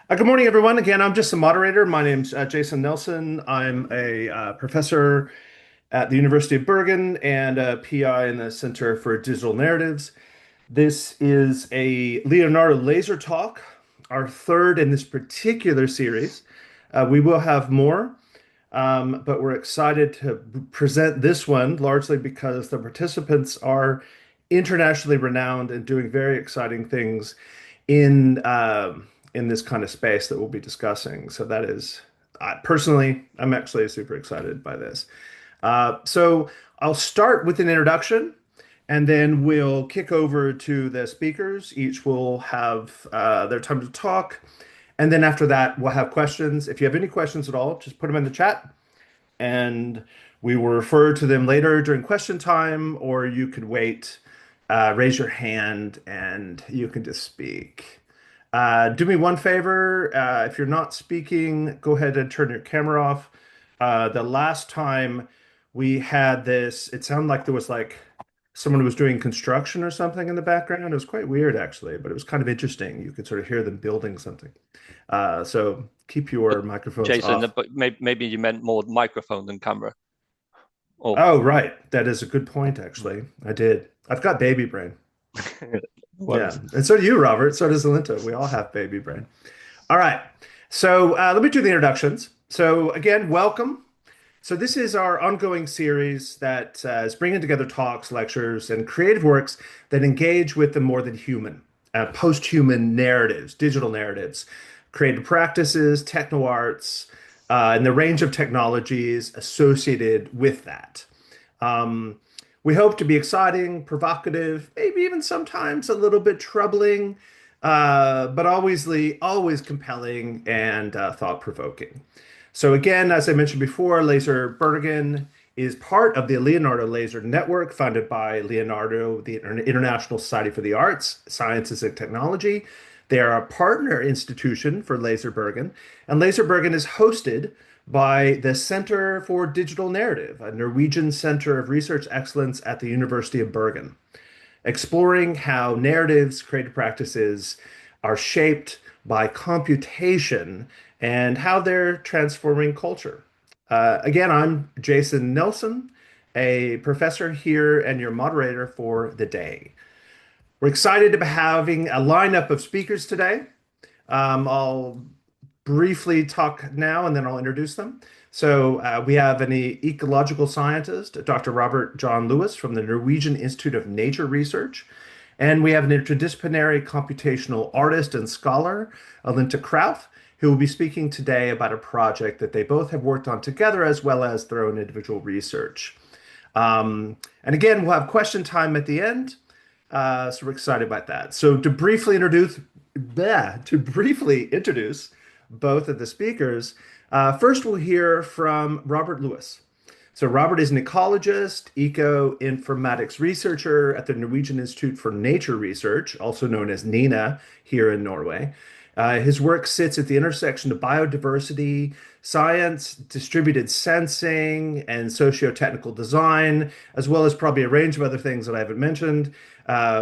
Good morning, everyone. Again, I'm just the moderator. My name's Jason Nelson. I'm a professor at the University of Bergen and a PI in the Center for Digital Narratives. This is a Leonardo laser talk, our third in this particular series. We will have more, but we're excited to present this one largely because the participants are internationally renowned and doing very exciting things in in this kind of space that we'll be discussing. So that is, personally, I'm actually super excited by this. So I'll start with an introduction, and then we'll kick over to the speakers. Each will have their time to talk, and then after that, we'll have questions. If you have any questions at all, just put them in the chat, and we will refer to them later during question time, or you could wait, raise your hand, and you can just speak. Do me one favor. If you're not speaking, go ahead and turn your camera off. The last time we had this, it sounded like there was like someone who was doing construction or something in the background. It was quite weird, actually, but it was kind of interesting. You could sort of hear them building something. So keep But your microphones Jason, off. but maybe you meant more microphone than camera. Oh, Oh, right. That is a good point, actually. I did. I've got baby brain. Yeah. worries. And so do you, Robert. So does Alinta. We all have baby brain. All right. So let me do the introductions. So again, welcome. So this is our ongoing series that is bringing together talks, lectures, and creative works that engage with the more than human, post-human narratives, digital narratives, creative practices, techno arts, and the range of technologies associated with that. Um, we hope to be exciting, provocative, maybe even sometimes a little bit troubling, but always compelling and thought-provoking. So again, as I mentioned before, Laser Bergen is part of the Leonardo Laser Network, founded by Leonardo, the International Society for the Arts, Sciences, and Technology. They are a partner institution for Laser Bergen, and Laser Bergen is hosted by the Center for Digital Narrative, a Norwegian Center of Research Excellence at the University of Bergen, exploring how narratives, creative practices are shaped by computation and how they're transforming culture. Again, I'm Jason Nelson, a professor here and your moderator for the day. We're excited to be having a lineup of speakers today. I'll briefly talk now and then I'll introduce them. So we have an ecological scientist, Dr. Robert John Lewis from the Norwegian Institute of Nature Research. And we have an interdisciplinary computational artist and scholar, Alinta Krauth, who will be speaking today about a project that they both have worked on together as well as their own individual research. And again, we'll have question time at the end. So we're excited about that. So to briefly introduce both of the speakers, first we'll hear from Robert Lewis. So Robert is an ecologist, ecoinformatics researcher at the Norwegian Institute for Nature Research, also known as NINA here in Norway. His work sits at the intersection of biodiversity, science, distributed sensing, and socio-technical design, as well as probably a range of other things that I haven't mentioned,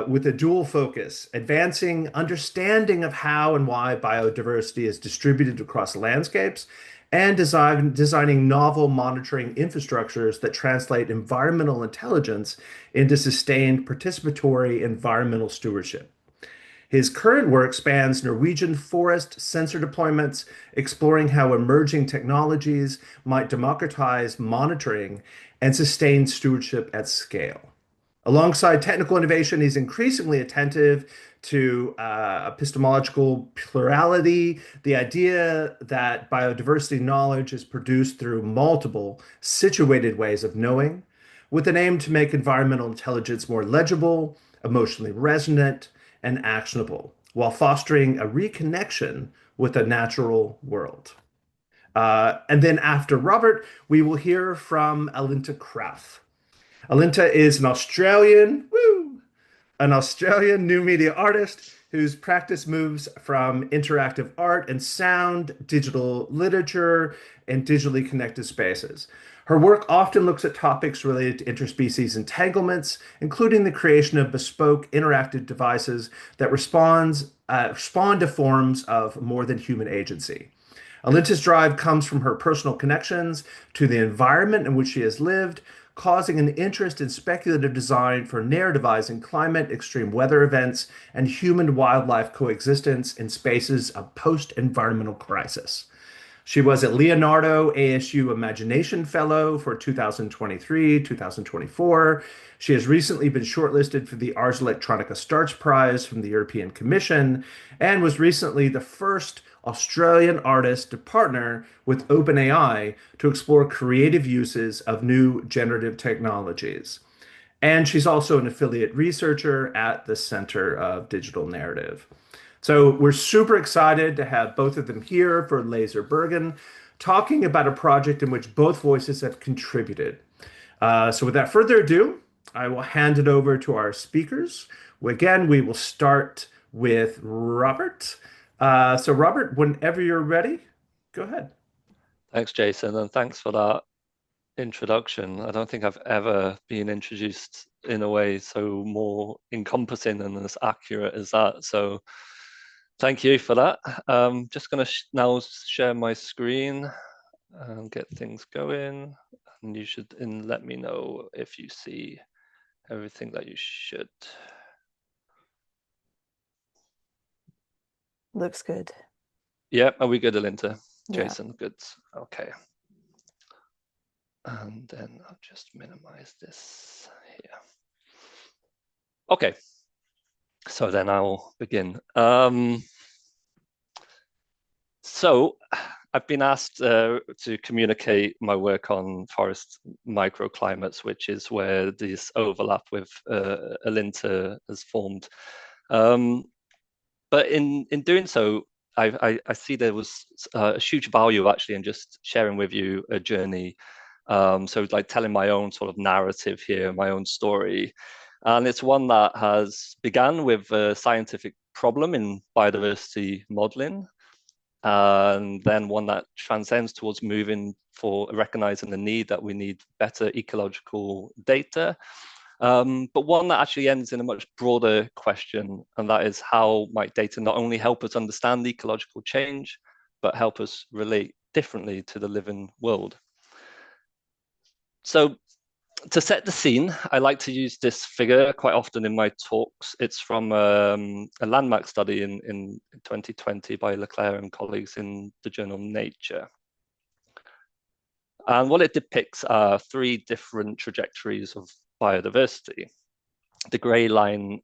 with a dual focus, advancing understanding of how and why biodiversity is distributed across landscapes, and designing novel monitoring infrastructures that translate environmental intelligence into sustained participatory environmental stewardship. His current work spans Norwegian forest sensor deployments, exploring how emerging technologies might democratize monitoring and sustain stewardship at scale. Alongside technical innovation, he's increasingly attentive to epistemological plurality, the idea that biodiversity knowledge is produced through multiple situated ways of knowing, with an aim to make environmental intelligence more legible, emotionally resonant, and actionable, while fostering a reconnection with the natural world. And then after Robert, we will hear from Alinta Krauth. Alinta is an Australian new media artist whose practice moves from interactive art and sound, digital literature, and digitally connected spaces. Her work often looks at topics related to interspecies entanglements, including the creation of bespoke interactive devices that respond to forms of more than human agency. Alinta's drive comes from her personal connections to the environment in which she has lived, causing an interest in speculative design for narrativizing climate, extreme weather events, and human wildlife coexistence in spaces of post environmental crisis. She was a Leonardo ASU Imagination Fellow for 2023, 2024. She has recently been shortlisted for the Ars Electronica Starch Prize from the European Commission and was recently the first Australian artist to partner with OpenAI to explore creative uses of new generative technologies. And she's also an affiliate researcher at the Center of Digital Narrative. So we're super excited to have both of them here for Laser Bergen, talking about a project in which both voices have contributed. So without further ado, I will hand it over to our speakers. Again, we will start with Robert. So Robert, whenever you're ready, go ahead. Thanks, Jason, and thanks for that introduction. I don't think I've ever been introduced in a way so more encompassing and as accurate as that. So thank you for that. Just going to now share my screen and get things going. And you should let me know if you see everything that you should. Looks good. Yeah, are we good, Alinta? Yeah. Jason, good. Okay. And then I'll just minimize this here. Okay, so then I'll begin. So I've been asked to communicate my work on forest microclimates, which is where this overlap with Alinta has formed. But in doing so, I see there was a huge value actually in just sharing with you a journey. So like telling my own sort of narrative here, my own story. And it's one that has begun with a scientific problem in biodiversity modeling, and then one that transcends towards moving for recognizing the need that we need better ecological data. But one that actually ends in a much broader question, and that is how might data not only help us understand ecological change, but help us relate differently to the living world. So to set the scene, I like to use this figure quite often in my talks. It's from a landmark study in 2020 by Leclerc and colleagues in the journal Nature. And what it depicts are three different trajectories of biodiversity. The grey line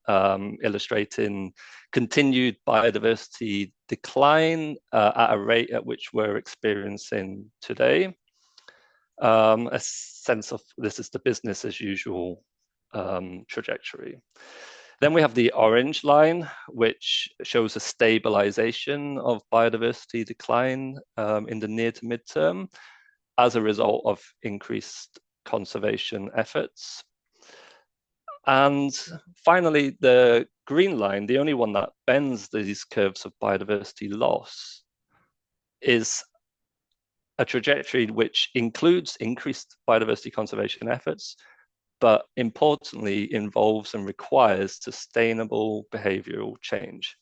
illustrating continued biodiversity decline at a rate at which we're experiencing today. A sense of this is the business as usual trajectory. Then we have the orange line, which shows a stabilization of biodiversity decline in the near to midterm as a result of increased conservation efforts. And finally, the green line, the only one that bends these curves of biodiversity loss, is a trajectory which includes increased biodiversity conservation efforts, but importantly involves and requires sustainable behavioral change.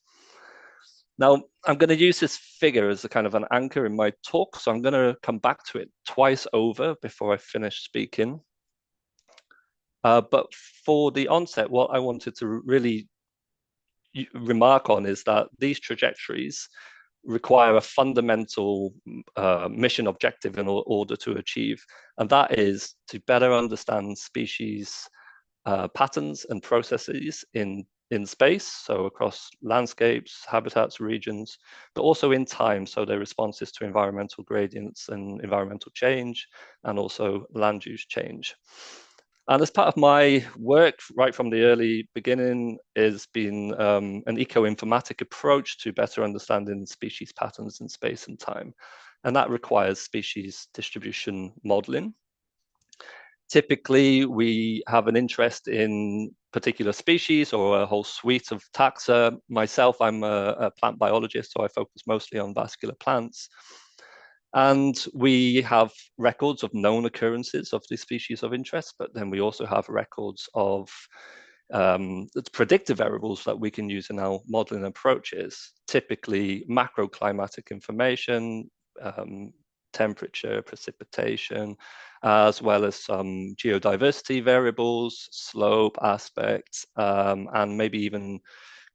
Now, I'm going to use this figure as a kind of an anchor in my talk, so I'm going to come back to it twice over before I finish speaking. But for the onset, what I wanted to really remark on is that these trajectories require a fundamental mission objective in order to achieve, and that is to better understand species patterns and processes in space, so across landscapes, habitats, regions, but also in time, so their responses to environmental gradients and environmental change, and also land use change. And as part of my work right from the early beginning has been an ecoinformatic approach to better understanding species patterns in space and time. And that requires species distribution modeling. Typically, we have an interest in particular species or a whole suite of taxa. Myself, I'm a plant biologist, so I focus mostly on vascular plants. And we have records of known occurrences of these species of interest, but then we also have records of predictive variables that we can use in our modeling approaches, typically macroclimatic information, temperature, precipitation, as well as some geodiversity variables, slope aspects, and maybe even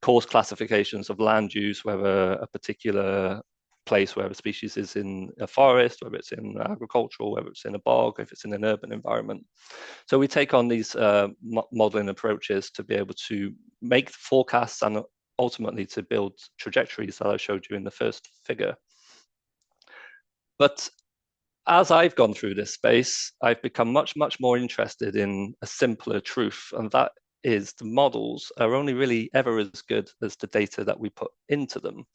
coarse classifications of land use, whether a particular place where a species is in a forest, whether it's in agricultural, whether it's in a bog, if it's in an urban environment. So we take on these modeling approaches to be able to make forecasts and ultimately to build trajectories that I showed you in the first figure. But as I've gone through this space, I've become much, much more interested in a simpler truth, and that is the models are only really ever as good as the data that we put into them.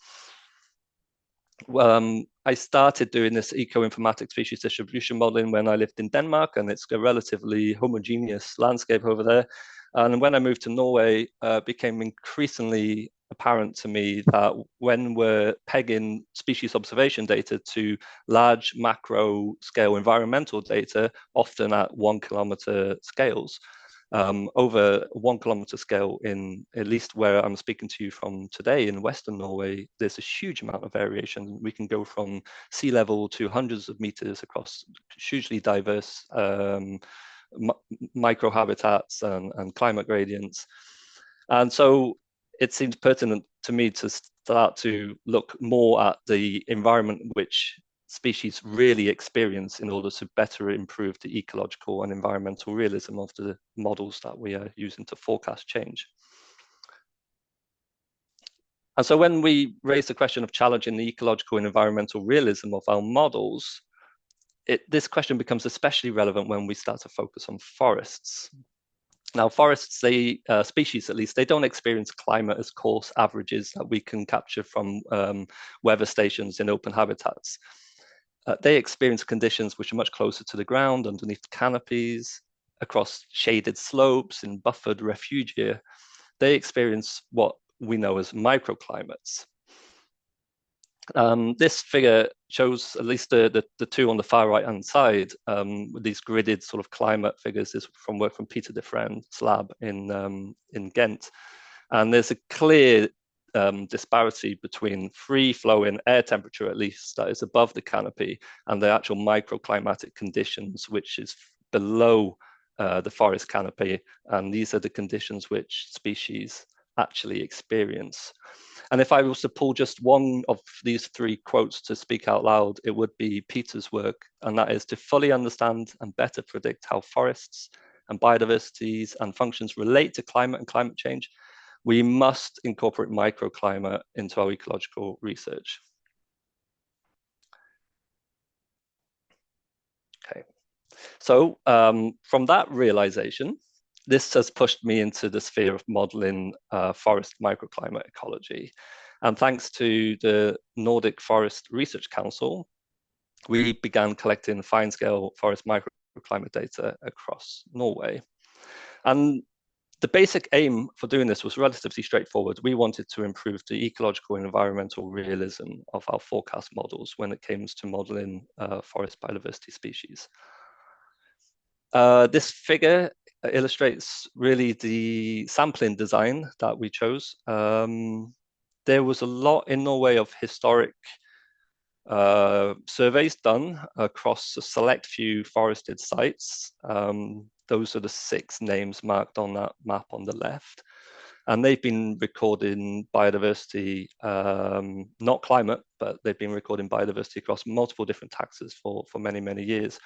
I started doing this ecoinformatics species distribution modeling when I lived in Denmark, and it's a relatively homogeneous landscape over there. And when I moved to Norway, it became increasingly apparent to me that when we're pegging species observation data to large macro scale environmental data, often at 1 kilometer scales, over 1 kilometer scale in at least where I'm speaking to you from today in Western Norway, there's a huge amount of variation. We can go from sea level to hundreds of meters across hugely diverse microhabitats and climate gradients. And so it seems pertinent to me to start to look more at the environment which species really experience in order to better improve the ecological and environmental realism of the models that we are using to forecast change. And so when we raise the question of challenging the ecological and environmental realism of our models, this question becomes especially relevant when we start to focus on forests. Now, forests, species at least, they don't experience climate as coarse averages that we can capture from weather stations in open habitats. They experience conditions which are much closer to the ground, underneath canopies, across shaded slopes, in buffered refugia. They experience what we know as microclimates. This figure shows at least the two on the far right-hand side with these gridded sort of climate figures. This is from work from Peter de Vrijn's lab in Ghent. And there's a clear disparity between free-flowing air temperature, at least, that is above the canopy, and the actual microclimatic conditions, which is below the forest canopy. And these are the conditions which species actually experience. And if I was to pull just one of these three quotes to speak out loud, it would be Peter's work, and that is to fully understand and better predict how forests and biodiversities and functions relate to climate and climate change, we must incorporate microclimate into our ecological research. Okay, so from that realization, this has pushed me into the sphere of modeling forest microclimate ecology. And thanks to the Nordic Forest Research Council, we began collecting fine-scale forest microclimate data across Norway. And the basic aim for doing this was relatively straightforward. We wanted to improve the ecological and environmental realism of our forecast models when it comes to modeling forest biodiversity species. This figure illustrates really the sampling design that we chose. There was a lot in Norway of historic surveys done across a select few forested sites. Those are the 6 names marked on that map on the left. And they've been recording biodiversity, not climate, but they've been recording biodiversity across multiple different taxons for many, many years.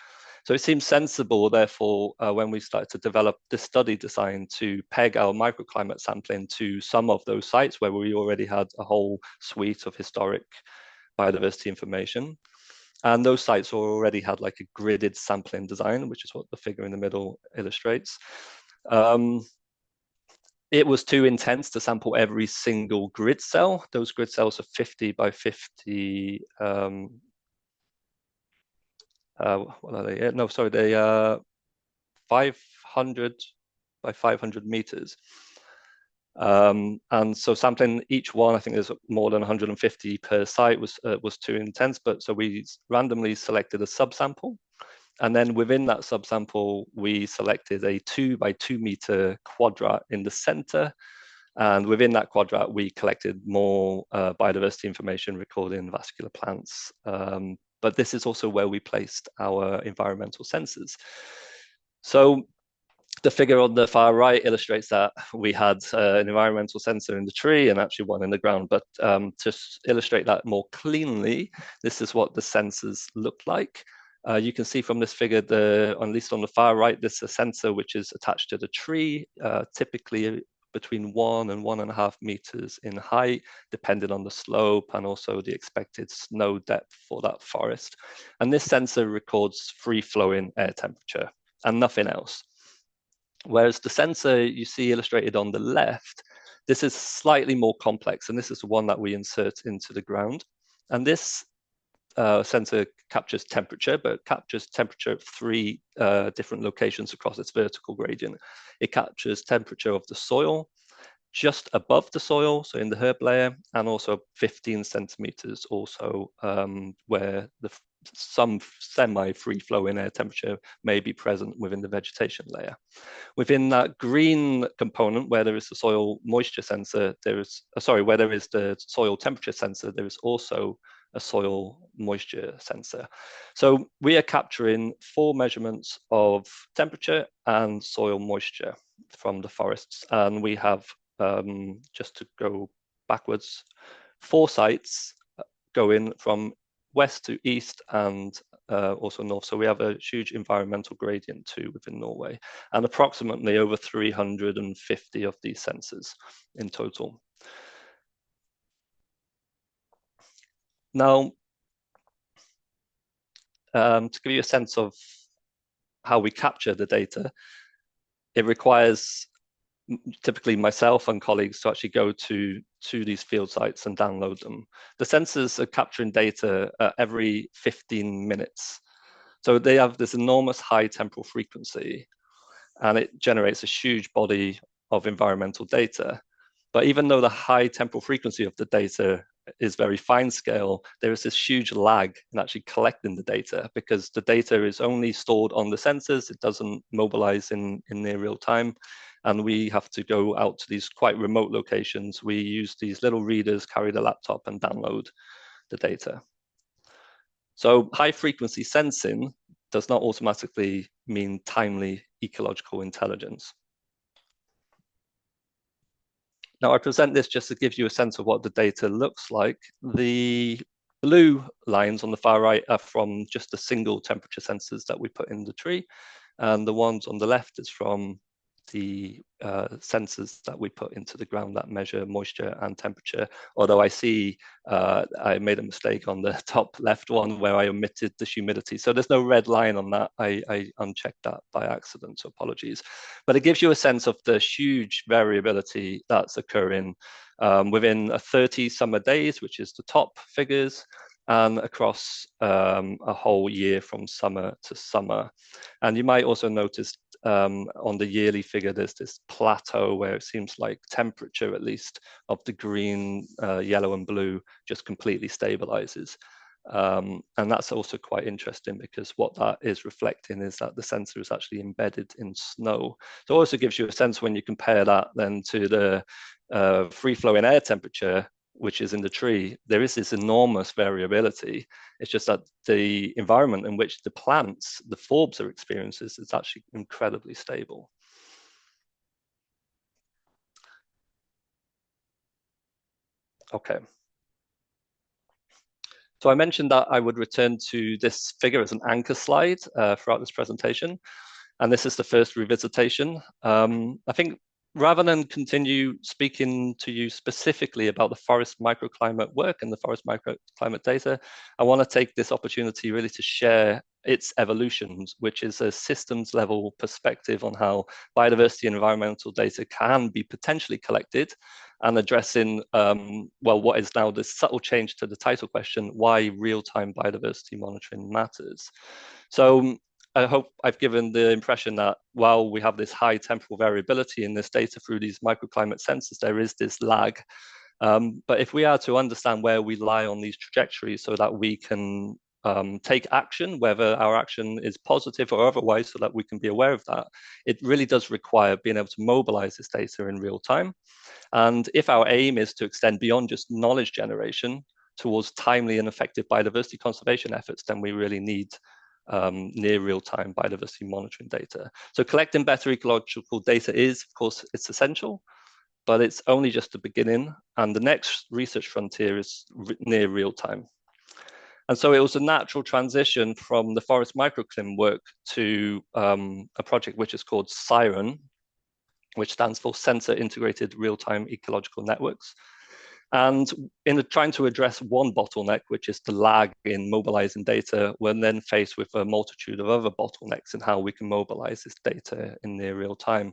So it seems sensible, therefore, when we started to develop this study design to peg our microclimate sampling to some of those sites where we already had a whole suite of historic biodiversity information. And those sites already had like a gridded sampling design, which is what the figure in the middle illustrates. It was too intense to sample every single grid cell. Those grid cells are 50 by 50. What are they? No, sorry, they are 500 by 500 meters. And so sampling each one, I think there's more than 150 per site, was too intense. But so we randomly selected a subsample. And then within that subsample, we selected a 2 by 2 meter quadrat in the center. And within that quadrat, we collected more biodiversity information recording vascular plants. But this is also where we placed our environmental sensors. So the figure on the far right illustrates that we had an environmental sensor in the tree and actually one in the ground. But to illustrate that more cleanly, this is what the sensors look like. You can see from this figure, at least on the far right, this is a sensor which is attached to the tree, typically between 1 and 1.5 meters in height, depending on the slope and also the expected snow depth for that forest. And this sensor records free-flowing air temperature and nothing else. Whereas the sensor you see illustrated on the left, this is slightly more complex, and this is the one that we insert into the ground. And this sensor captures temperature, but captures temperature at 3 different locations across its vertical gradient. It captures temperature of the soil, just above the soil, so in the herb layer, and also 15 centimeters also where some semi-free flowing air temperature may be present within the vegetation layer. Within that green component where there is the soil moisture sensor, where there is the soil temperature sensor, there is also a soil moisture sensor. So we are capturing 4 measurements of temperature and soil moisture from the forests. And we have, just to go backwards, 4 sites going from west to east and also north. So we have a huge environmental gradient too within Norway, and approximately over 350 of these sensors in total. Now, to give you a sense of how we capture the data, it requires typically myself and colleagues to actually go to these field sites and download them. The sensors are capturing data every 15 minutes. So they have this enormous high temporal frequency, and it generates a huge body of environmental data. But even though the high temporal frequency of the data is very fine scale, there is this huge lag in actually collecting the data, because the data is only stored on the sensors. It doesn't mobilize in near real time. And we have to go out to these quite remote locations. We use these little readers, carry the laptop, and download the data. So high frequency sensing does not automatically mean timely ecological intelligence. Now, I present this just to give you a sense of what the data looks like. The blue lines on the far right are from just a single temperature sensors that we put in the tree. And the ones on the left is from the sensors that we put into the ground that measure moisture and temperature. Although I see I made a mistake on the top left one where I omitted the humidity. So there's no red line on that. I unchecked that by accident, so apologies. But it gives you a sense of the huge variability that's occurring within 30 summer days, which is the top figures, and across a whole year from summer to summer. And you might also notice on the yearly figure, there's this plateau where it seems like temperature, at least, of the green, yellow, and blue just completely stabilizes. And that's also quite interesting, because what that is reflecting is that the sensor is actually embedded in snow. So it also gives you a sense when you compare that then to the free-flowing air temperature, which is in the tree. There is this enormous variability. It's just that the environment in which the plants, the forbs are experiencing, is actually incredibly stable. Okay. So I mentioned that I would return to this figure as an anchor slide throughout this presentation. And this is the first revisitation. I think rather than continue speaking to you specifically about the forest microclimate work and the forest microclimate data, I want to take this opportunity really to share its evolutions, which is a systems level perspective on how biodiversity and environmental data can be potentially collected, and addressing, well, what is now the subtle change to the title question, why real-time biodiversity monitoring matters. So I hope I've given the impression that while we have this high temporal variability in this data through these microclimate sensors, there is this lag. But if we are to understand where we lie on these trajectories so that we can take action, whether our action is positive or otherwise, so that we can be aware of that, it really does require being able to mobilize this data in real time. And if our aim is to extend beyond just knowledge generation towards timely and effective biodiversity conservation efforts, then we really need near real-time biodiversity monitoring data. So collecting better ecological data is, of course, it's essential, but it's only just the beginning. And the next research frontier is near real-time. And so it was a natural transition from the forest microclim work to a project which is called SIREN, which stands for Sensor Integrated Real-Time Ecological Networks. And in trying to address one bottleneck, which is the lag in mobilizing data, we're then faced with a multitude of other bottlenecks in how we can mobilize this data in near real time.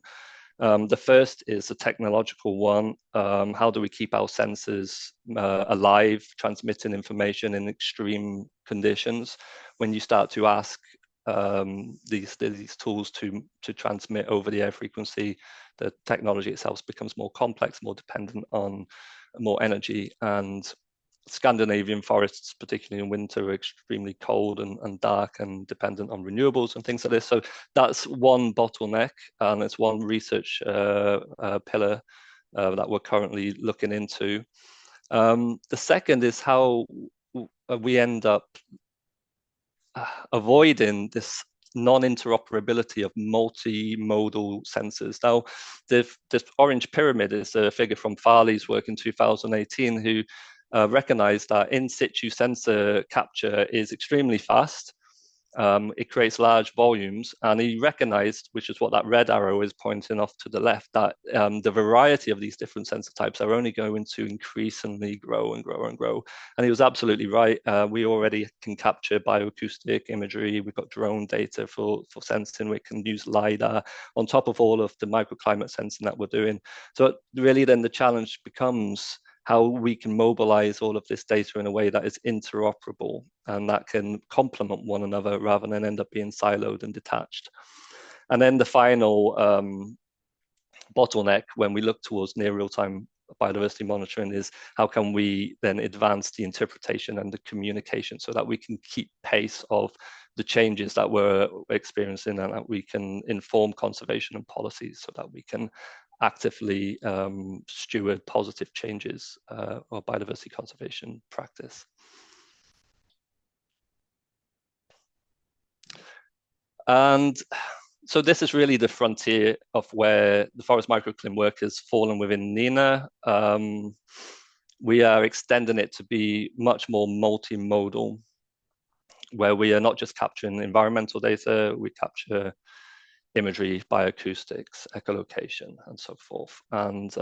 The first is a technological one. How do we keep our sensors alive, transmitting information in extreme conditions? When you start to ask these tools to transmit over the air frequency, the technology itself becomes more complex, more dependent on more energy. And Scandinavian forests, particularly in winter, are extremely cold and dark and dependent on renewables and things like this. So that's one bottleneck, and it's one research pillar that we're currently looking into. The second is how we end up avoiding this non-interoperability of multimodal sensors. Now, this orange pyramid is a figure from Farley's work in 2018, who recognized that in situ sensor capture is extremely fast. It creates large volumes, and he recognized, which is what that red arrow is pointing off to the left, that the variety of these different sensor types are only going to increasingly grow and grow and grow. And he was absolutely right. We already can capture bioacoustic imagery. We've got drone data for sensing. We can use LiDAR on top of all of the microclimate sensing that we're doing. So really then the challenge becomes how we can mobilize all of this data in a way that is interoperable and that can complement one another rather than end up being siloed and detached. And then the final bottleneck when we look towards near real-time biodiversity monitoring is how can we then advance the interpretation and the communication so that we can keep pace of the changes that we're experiencing and that we can inform conservation and policies so that we can actively steward positive changes or biodiversity conservation practice. And so this is really the frontier of where the forest microclim work has fallen within NINA. We are extending it to be much more multimodal, where we are not just capturing environmental data, we capture imagery, bioacoustics, echolocation, and so forth. And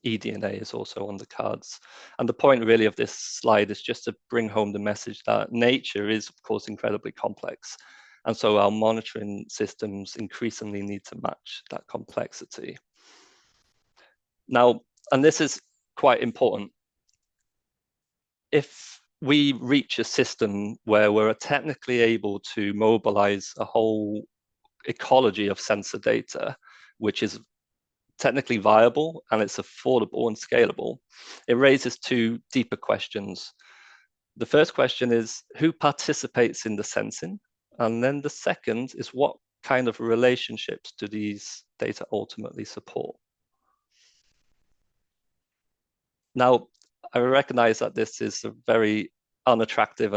eDNA is also on the cards. And the point really of this slide is just to bring home the message that nature is, of course, incredibly complex. And so our monitoring systems increasingly need to match that complexity. Now, and this is quite important, if we reach a system where we're technically able to mobilize a whole ecology of sensor data, which is technically viable and it's affordable and scalable, it raises two deeper questions. The first question is who participates in the sensing? And then the second is what kind of relationships do these data ultimately support? Now, I recognize that this is a very unattractive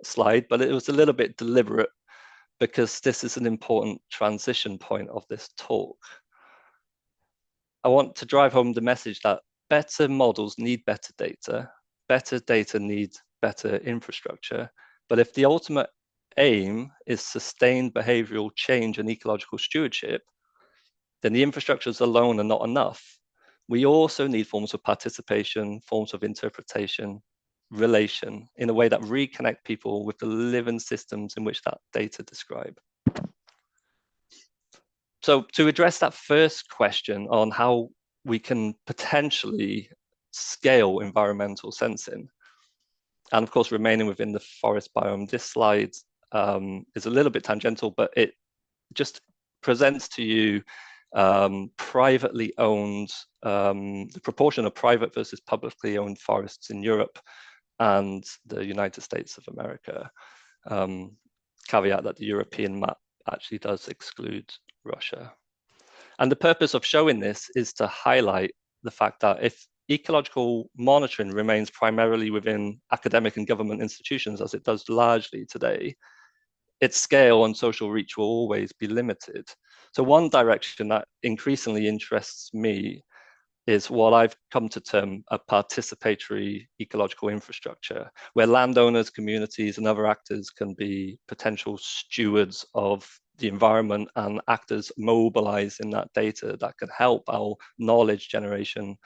slide, but it was a little bit deliberate because this is an important transition point of this talk. I want to drive home the message that better models need better data needs better infrastructure. But if the ultimate aim is sustained behavioral change and ecological stewardship, then the infrastructures alone are not enough. We also need forms of participation, forms of interpretation, relation, in a way that reconnect people with the living systems in which that data describe. So to address that first question on how we can potentially scale environmental sensing, and of course remaining within the forest biome, this slide is a little bit tangential, but it just presents to you privately owned, the proportion of private versus publicly owned forests in Europe and the United States of America. Caveat that the European map actually does exclude Russia. And the purpose of showing this is to highlight the fact that if ecological monitoring remains primarily within academic and government institutions, as it does largely today, its scale and social reach will always be limited. So one direction that increasingly interests me is what I've come to term a participatory ecological infrastructure, where landowners, communities, and other actors can be potential stewards of the environment and actors mobilizing that data that can help our knowledge generation.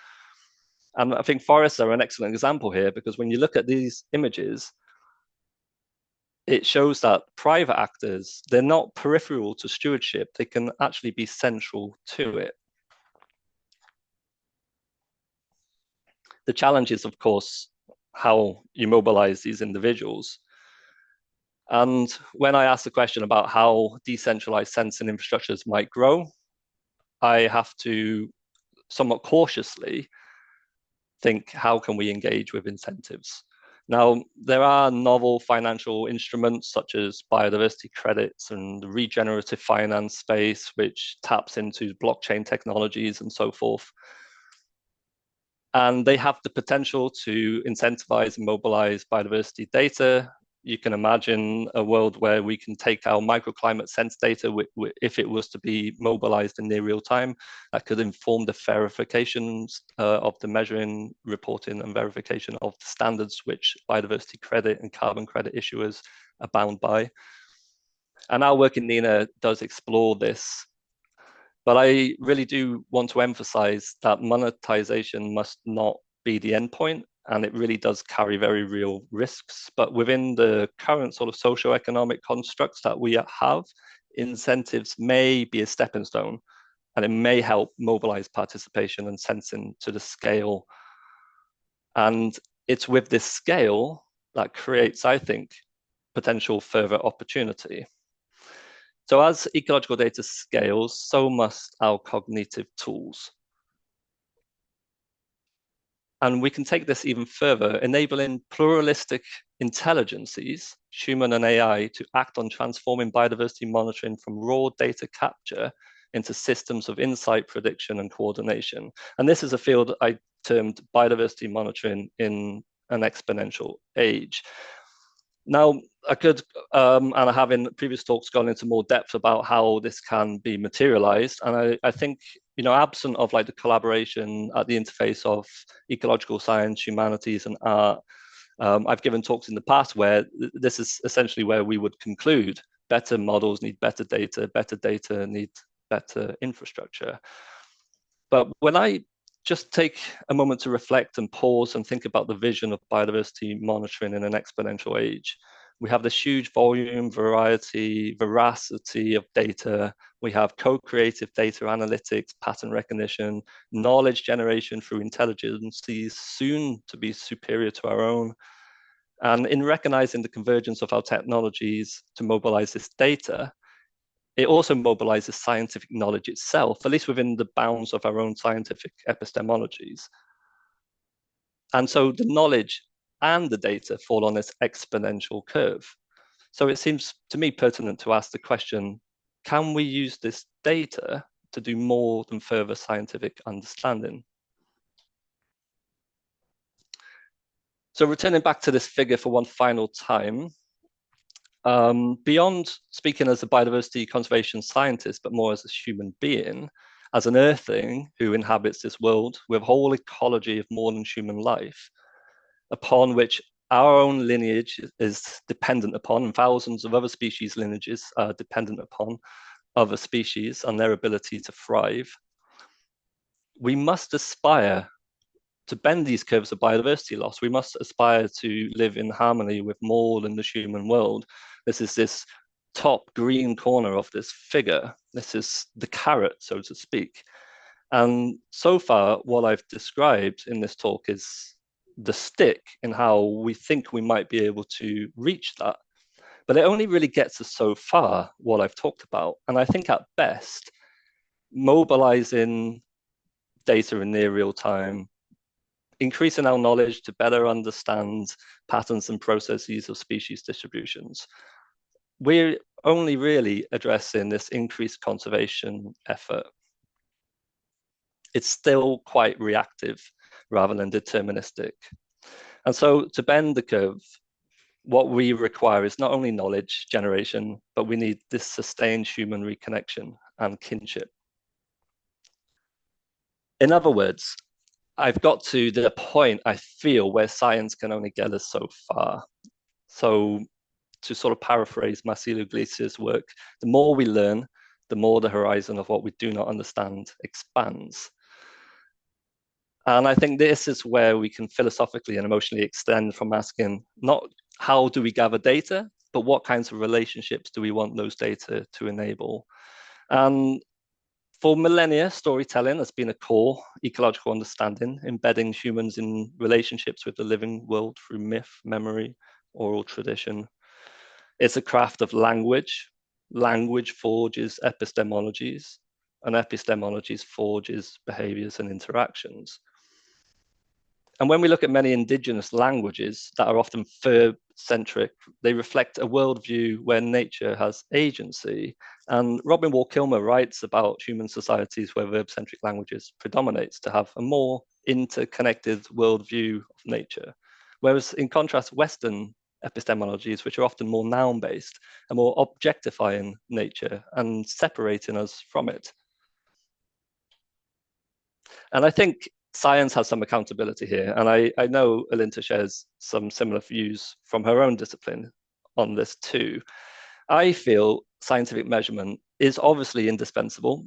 And I think forests are an excellent example here, because when you look at these images, it shows that private actors, they're not peripheral to stewardship, they can actually be central to it. The challenge is, of course, how you mobilize these individuals. And when I ask the question about how decentralized sensing infrastructures might grow, I have to somewhat cautiously think, how can we engage with incentives? Now, there are novel financial instruments such as biodiversity credits and the regenerative finance space, which taps into blockchain technologies and so forth. And they have the potential to incentivize and mobilize biodiversity data. You can imagine a world where we can take our microclimate sense data, if it was to be mobilized in near real time, that could inform the verifications of the measuring, reporting, and verification of the standards which biodiversity credit and carbon credit issuers are bound by. And our work in NINA does explore this. But I really do want to emphasize that monetization must not be the endpoint, and it really does carry very real risks. But within the current sort of socioeconomic constructs that we have, incentives may be a stepping stone, and it may help mobilize participation and sensing to the scale. And it's with this scale that creates, I think, potential further opportunity. So as ecological data scales, so must our cognitive tools. And we can take this even further, enabling pluralistic intelligences, human and AI, to act on transforming biodiversity monitoring from raw data capture into systems of insight, prediction, and coordination. And this is a field I termed biodiversity monitoring in an exponential age. Now, I could, and I have in previous talks gone into more depth about how this can be materialized. And I think, absent of like the collaboration at the interface of ecological science, humanities, and art, I've given talks in the past where this is essentially where we would conclude better models need better data need better infrastructure. But when I just take a moment to reflect and pause and think about the vision of biodiversity monitoring in an exponential age, we have this huge volume, variety, veracity of data. We have co-creative data analytics, pattern recognition, knowledge generation through intelligences soon to be superior to our own. And in recognizing the convergence of our technologies to mobilize this data, it also mobilizes scientific knowledge itself, at least within the bounds of our own scientific epistemologies. And so the knowledge and the data fall on this exponential curve. So it seems to me pertinent to ask the question, can we use this data to do more than further scientific understanding? So returning back to this figure for one final time, beyond speaking as a biodiversity conservation scientist, but more as a human being, as an earthling who inhabits this world with a whole ecology of more than human life, upon which our own lineage is dependent upon, and thousands of other species' lineages are dependent upon other species and their ability to thrive, we must aspire to bend these curves of biodiversity loss. We must aspire to live in harmony with more than the human world. This is this top green corner of this figure. This is the carrot, so to speak. And so far, what I've described in this talk is the stick in how we think we might be able to reach that. But it only really gets us so far, what I've talked about. And I think at best, mobilizing data in near real time, increasing our knowledge to better understand patterns and processes of species distributions, we're only really addressing this increased conservation effort. It's still quite reactive rather than deterministic. And so to bend the curve, what we require is not only knowledge generation, but we need this sustained human reconnection and kinship. In other words, I've got to the point, I feel, where science can only get us so far. So to sort of paraphrase Marcelo Iglesias' work, the more we learn, the more the horizon of what we do not understand expands. And I think this is where we can philosophically and emotionally extend from asking not how do we gather data, but what kinds of relationships do we want those data to enable? And for millennia, storytelling has been a core ecological understanding, embedding humans in relationships with the living world through myth, memory, oral tradition. It's a craft of language. Language forges epistemologies, and epistemologies forges behaviors and interactions. And when we look at many indigenous languages that are often verb-centric, they reflect a worldview where nature has agency. And Robin Wall-Kilmer writes about human societies where verb-centric languages predominates to have a more interconnected worldview of nature. Whereas in contrast, Western epistemologies, which are often more noun-based, are more objectifying nature and separating us from it. And I think science has some accountability here. And I know Alinta shares some similar views from her own discipline on this too. I feel scientific measurement is obviously indispensable,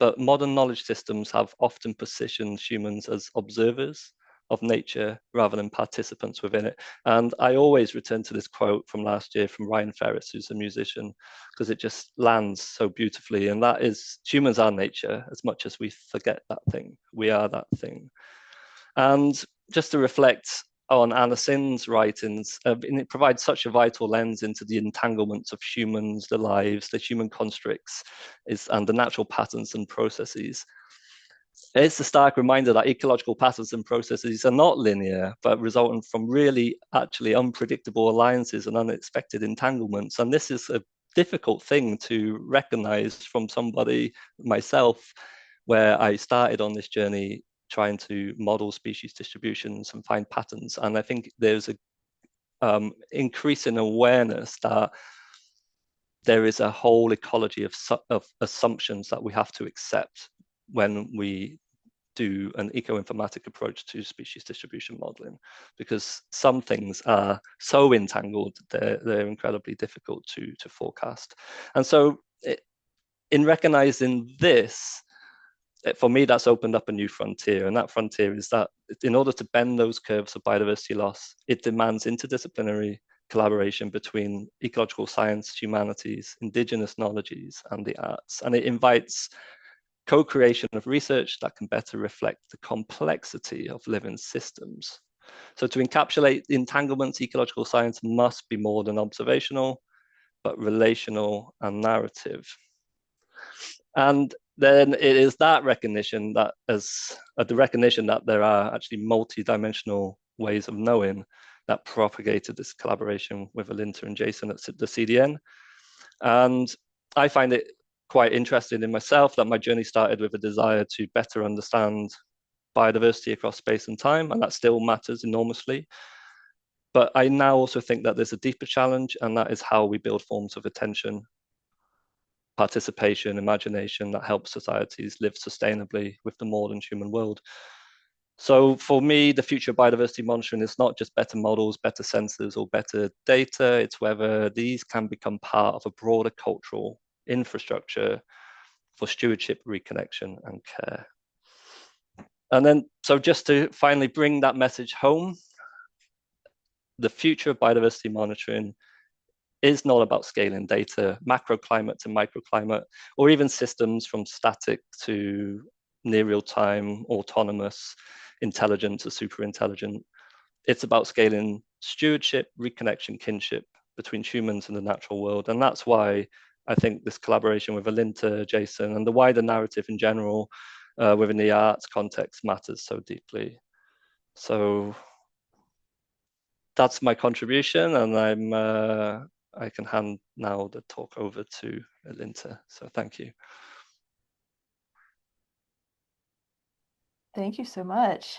but modern knowledge systems have often positioned humans as observers of nature rather than participants within it. And I always return to this quote from last year from Ryan Ferris, who's a musician, because it just lands so beautifully. And that is, humans are nature as much as we forget that thing. We are that thing. And just to reflect on Anna Sin's writings, it provides such a vital lens into the entanglements of humans, the lives, the human constructs, and the natural patterns and processes. It's a stark reminder that ecological patterns and processes are not linear, but resulting from really actually unpredictable alliances and unexpected entanglements. And this is a difficult thing to recognize from somebody, myself, where I started on this journey trying to model species distributions and find patterns. And I think there's a increasing awareness that there is a whole ecology of assumptions that we have to accept when we do an ecoinformatic approach to species distribution modeling, because some things are so entangled, they're incredibly difficult to forecast. And so in recognizing this, for me, that's opened up a new frontier. And that frontier is that in order to bend those curves of biodiversity loss, it demands interdisciplinary collaboration between ecological science, humanities, indigenous knowledges, and the arts. And it invites co-creation of research that can better reflect the complexity of living systems. So to encapsulate the entanglements, ecological science must be more than observational, but relational and narrative. And then it is that recognition that the recognition that there are actually multi-dimensional ways of knowing that propagated this collaboration with Alinta and Jason at the CDN. And I find it quite interesting in myself that my journey started with a desire to better understand biodiversity across space and time, and that still matters enormously. But I now also think that there's a deeper challenge, and that is how we build forms of attention, participation, imagination that helps societies live sustainably with the modern human world. So for me, the future of biodiversity monitoring is not just better models, better sensors, or better data. It's whether these can become part of a broader cultural infrastructure for stewardship, reconnection, and care. And then, so just to finally bring that message home, the future of biodiversity monitoring is not about scaling data, macroclimate to microclimate, or even systems from static to near real-time, autonomous, intelligent to super intelligent. It's about scaling stewardship, reconnection, kinship, between humans and the natural world. And that's why I think this collaboration with Alinta, Jason, and the wider narrative in general within the arts context matters so deeply. So that's my contribution, and I can hand now the talk over to Alinta. So thank you. Thank you so much.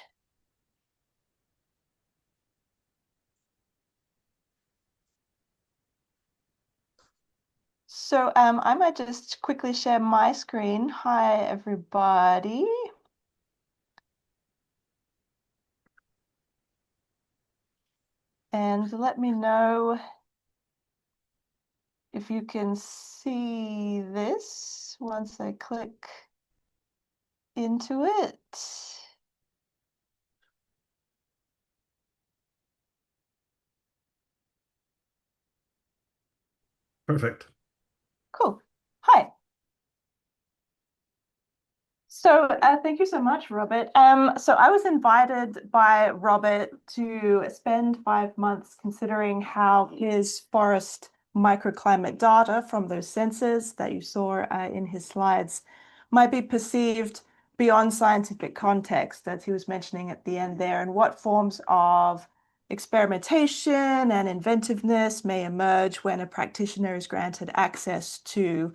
So I might just quickly share my screen. Hi, everybody. And let me know if you can see this once I click into it. Perfect. Cool. Hi. So thank you so much, Robert. So I was invited by Robert to spend 5 months considering how his forest microclimate data from those sensors that you saw in his slides might be perceived beyond scientific context, as he was mentioning at the end there, and what forms of experimentation and inventiveness may emerge when a practitioner is granted access to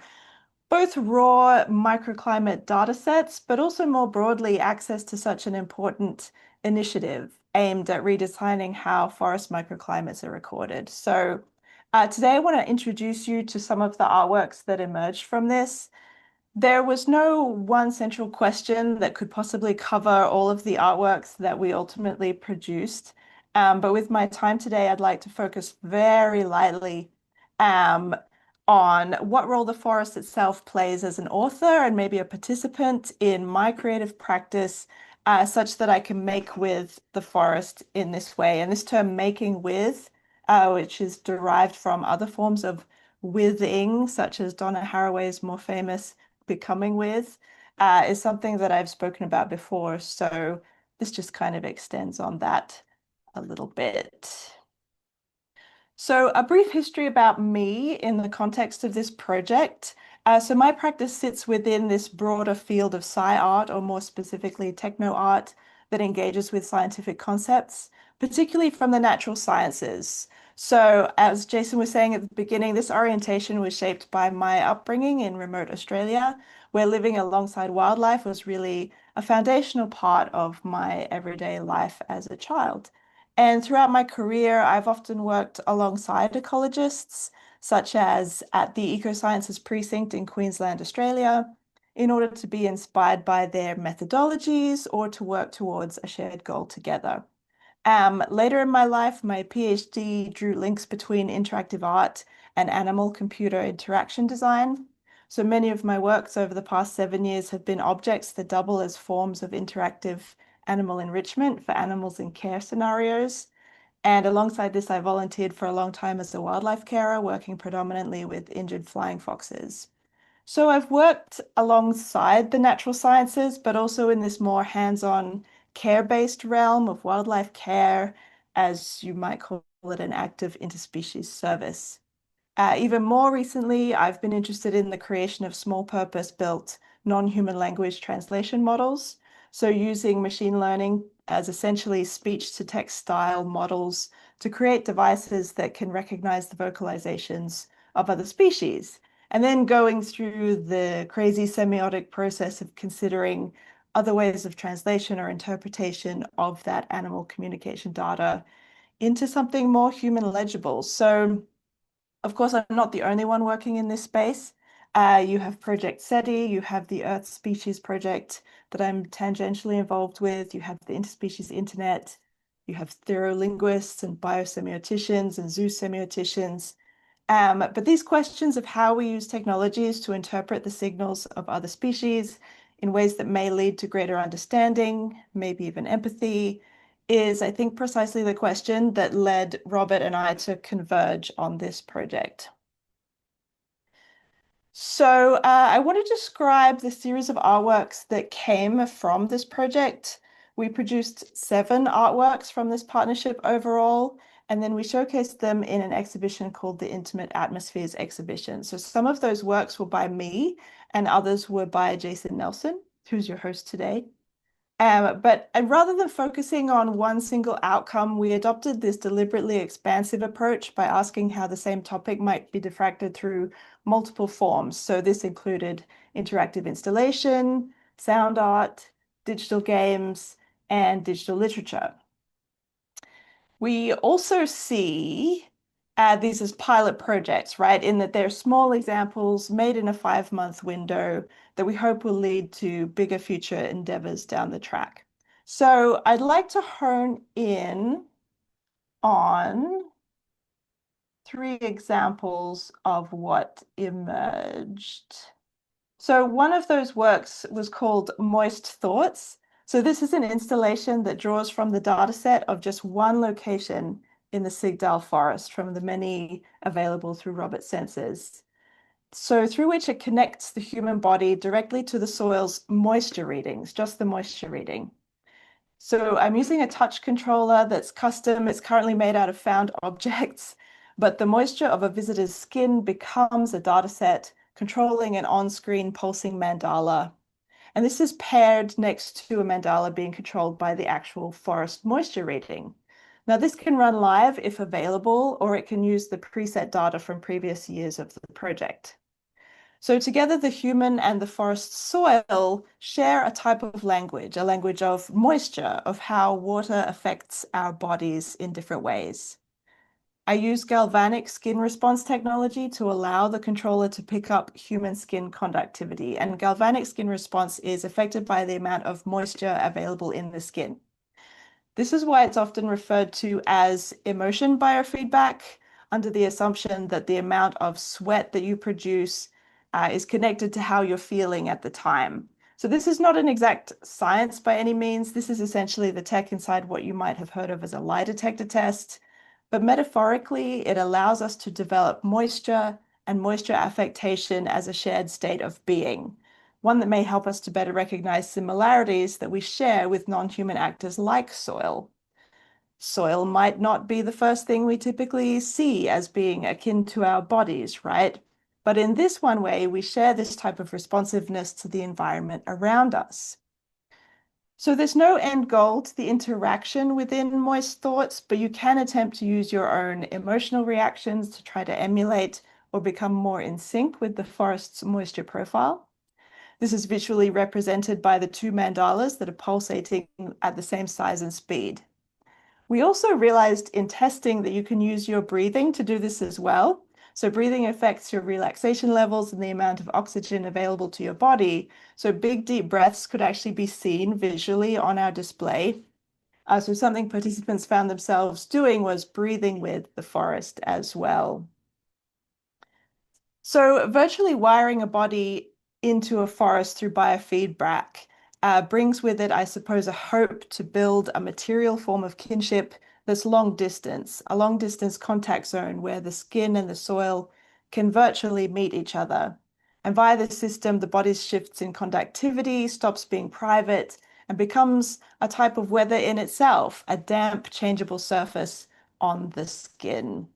both raw microclimate data sets, but also more broadly access to such an important initiative aimed at redesigning how forest microclimates are recorded. So today I want to introduce you to some of the artworks that emerged from this. There was no one central question that could possibly cover all of the artworks that we ultimately produced. But with my time today, I'd like to focus very lightly on what role the forest itself plays as an author and maybe a participant in my creative practice, such that I can make with the forest in this way. And this term making with, which is derived from other forms of withing, such as Donna Haraway's more famous becoming with, is something that I've spoken about before. So this just kind of extends on that a little bit. So a brief history about me in the context of this project. So my practice sits within this broader field of sci art, or more specifically techno art, that engages with scientific concepts, particularly from the natural sciences. So as Jason was saying at the beginning, this orientation was shaped by my upbringing in remote Australia, where living alongside wildlife was really a foundational part of my everyday life as a child. And throughout my career, I've often worked alongside ecologists, such as at the Ecosciences Precinct in Queensland, Australia, in order to be inspired by their methodologies or to work towards a shared goal together. Later in my life, my PhD drew links between interactive art and animal-computer interaction design. So many of my works over the past 7 years have been objects that double as forms of interactive animal enrichment for animals in care scenarios. And alongside this, I volunteered for a long time as a wildlife carer, working predominantly with injured flying foxes. So I've worked alongside the natural sciences, but also in this more hands-on care-based realm of wildlife care, as you might call it, an active interspecies service. Even more recently, I've been interested in the creation of small purpose-built non-human language translation models. So using machine learning as essentially speech-to-text style models to create devices that can recognize the vocalizations of other species. And then going through the crazy semiotic process of considering other ways of translation or interpretation of that animal communication data into something more human legible. So of course, I'm not the only one working in this space. You have Project SETI, you have the Earth Species Project that I'm tangentially involved with, you have the Interspecies Internet, you have theolinguists and biosemioticians and zoo semioticians. But these questions of how we use technologies to interpret the signals of other species in ways that may lead to greater understanding, maybe even empathy, is, I think, precisely the question that led Robert and I to converge on this project. So I want to describe the series of artworks that came from this project. We produced 7 artworks from this partnership overall, and then we showcased them in an exhibition called the Intimate Atmospheres exhibition. So some of those works were by me and others were by Jason Nelson, who's your host today. But rather than focusing on one single outcome, we adopted this deliberately expansive approach by asking how the same topic might be diffracted through multiple forms. So this included interactive installation, sound art, digital games, and digital literature. We also see these as pilot projects, right? In that they're small examples made in a 5-month window that we hope will lead to bigger future endeavors down the track. So I'd like to hone in on 3 examples of what emerged. So one of those works was called Moist Thoughts. So this is an installation that draws from the data set of just one location in the Sigdal forest from the many available through Robert sensors. So through which it connects the human body directly to the soil's moisture readings, just the moisture reading. So I'm using a touch controller that's custom. It's currently made out of found objects, but the moisture of a visitor's skin becomes a data set controlling an on-screen pulsing mandala. And this is paired next to a mandala being controlled by the actual forest moisture reading. Now, this can run live if available, or it can use the preset data from previous years of the project. So together, the human and the forest soil share a type of language, a language of moisture, of how water affects our bodies in different ways. I use galvanic skin response technology to allow the controller to pick up human skin conductivity, and galvanic skin response is affected by the amount of moisture available in the skin. This is why it's often referred to as emotion biofeedback, under the assumption that the amount of sweat that you produce is connected to how you're feeling at the time. So this is not an exact science by any means. This is essentially the tech inside what you might have heard of as a lie detector test. But metaphorically, it allows us to develop moisture and moisture affectation as a shared state of being, one that may help us to better recognize similarities that we share with non-human actors like soil. Soil might not be the first thing we typically see as being akin to our bodies, right? But in this one way, we share this type of responsiveness to the environment around us. So there's no end goal to the interaction within Moist Thoughts, but you can attempt to use your own emotional reactions to try to emulate or become more in sync with the forest's moisture profile. This is visually represented by the 2 mandalas that are pulsating at the same size and speed. We also realized in testing that you can use your breathing to do this as well. So breathing affects your relaxation levels and the amount of oxygen available to your body. So big, deep breaths could actually be seen visually on our display. So something participants found themselves doing was breathing with the forest as well. So virtually wiring a body into a forest through biofeedback brings with it, I suppose, a hope to build a material form of kinship that's long distance, a long distance contact zone where the skin and the soil can virtually meet each other. And via this system, the body shifts in conductivity, stops being private, and becomes a type of weather in itself, a damp, changeable surface on the skin.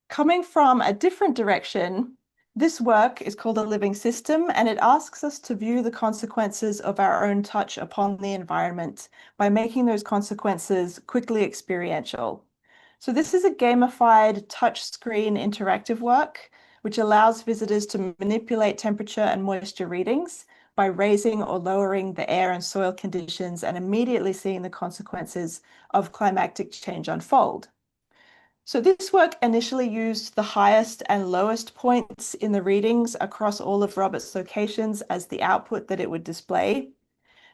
Coming from a different direction, this work is called A Living System, and it asks us to view the consequences of our own touch upon the environment by making those consequences quickly experiential. So this is a gamified touchscreen interactive work, which allows visitors to manipulate temperature and moisture readings by raising or lowering the air and soil conditions and immediately seeing the consequences of climatic change unfold. So this work initially used the highest and lowest points in the readings across all of Robert's locations as the output that it would display.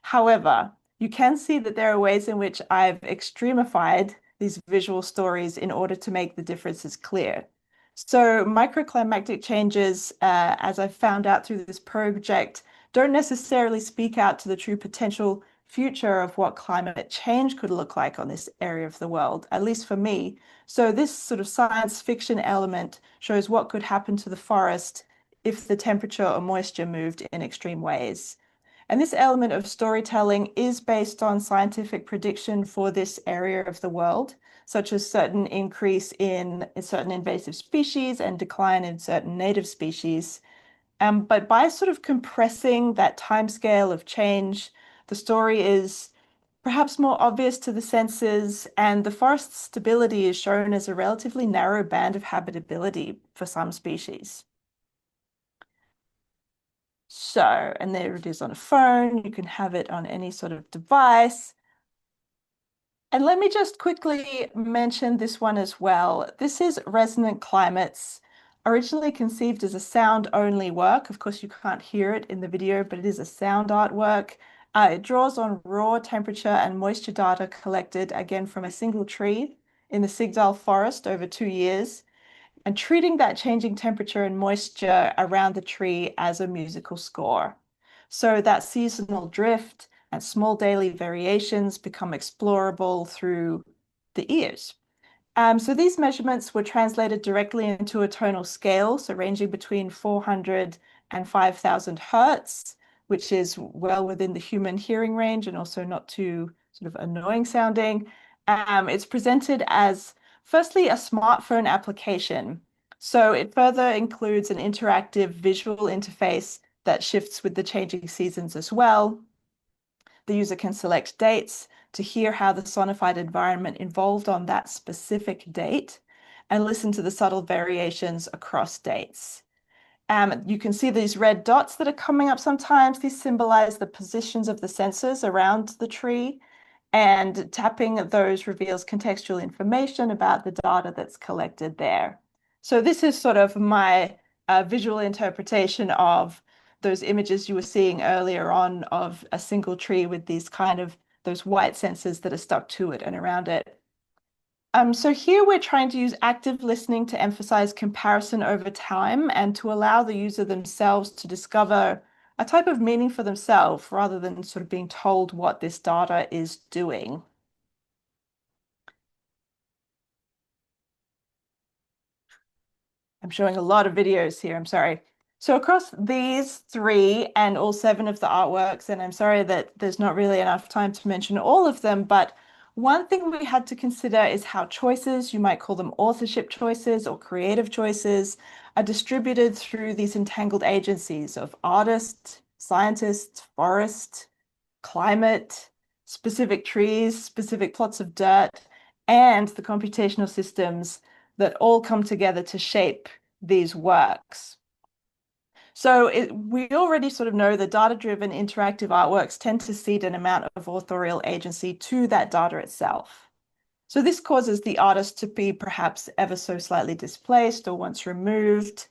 However, you can see that there are ways in which I've extremified these visual stories in order to make the differences clear. So microclimatic changes, as I've found out through this project, don't necessarily speak out to the true potential future of what climate change could look like on this area of the world, at least for me. So this sort of science fiction element shows what could happen to the forest if the temperature or moisture moved in extreme ways. And this element of storytelling is based on scientific prediction for this area of the world, such as certain increase in certain invasive species and decline in certain native species. But by sort of compressing that timescale of change, the story is perhaps more obvious to the senses, and the forest's stability is shown as a relatively narrow band of habitability for some species. So, and there it is on a phone. You can have it on any sort of device. And let me just quickly mention this one as well. This is Resonant Climates, originally conceived as a sound-only work. Of course, you can't hear it in the video, but it is a sound artwork. It draws on raw temperature and moisture data collected, again, from a single tree in the Sigdal forest over 2 years, and treating that changing temperature and moisture around the tree as a musical score. So that seasonal drift and small daily variations become explorable through the ears. So these measurements were translated directly into a tonal scale, so ranging between 400 and 5,000 hertz, which is well within the human hearing range and also not too sort of annoying sounding. It's presented as, firstly, a smartphone application. So it further includes an interactive visual interface that shifts with the changing seasons as well. The user can select dates to hear how the sonified environment evolved on that specific date and listen to the subtle variations across dates. You can see these red dots that are coming up sometimes. These symbolize the positions of the sensors around the tree, and tapping those reveals contextual information about the data that's collected there. So this is sort of my visual interpretation of those images you were seeing earlier on of a single tree with these kind of those white sensors that are stuck to it and around it. So here we're trying to use active listening to emphasize comparison over time and to allow the user themselves to discover a type of meaning for themselves rather than sort of being told what this data is doing. I'm showing a lot of videos here, I'm sorry. So across these 3 and all 7 of the artworks, and I'm sorry that there's not really enough time to mention all of them, but one thing we had to consider is how choices, you might call them authorship choices or creative choices, are distributed through these entangled agencies of artists, scientists, forest, climate, specific trees, specific plots of dirt, and the computational systems that all come together to shape these works. So we already sort of know that data-driven interactive artworks tend to cede an amount of authorial agency to that data itself. So this causes the artist to be perhaps ever so slightly displaced or once removed,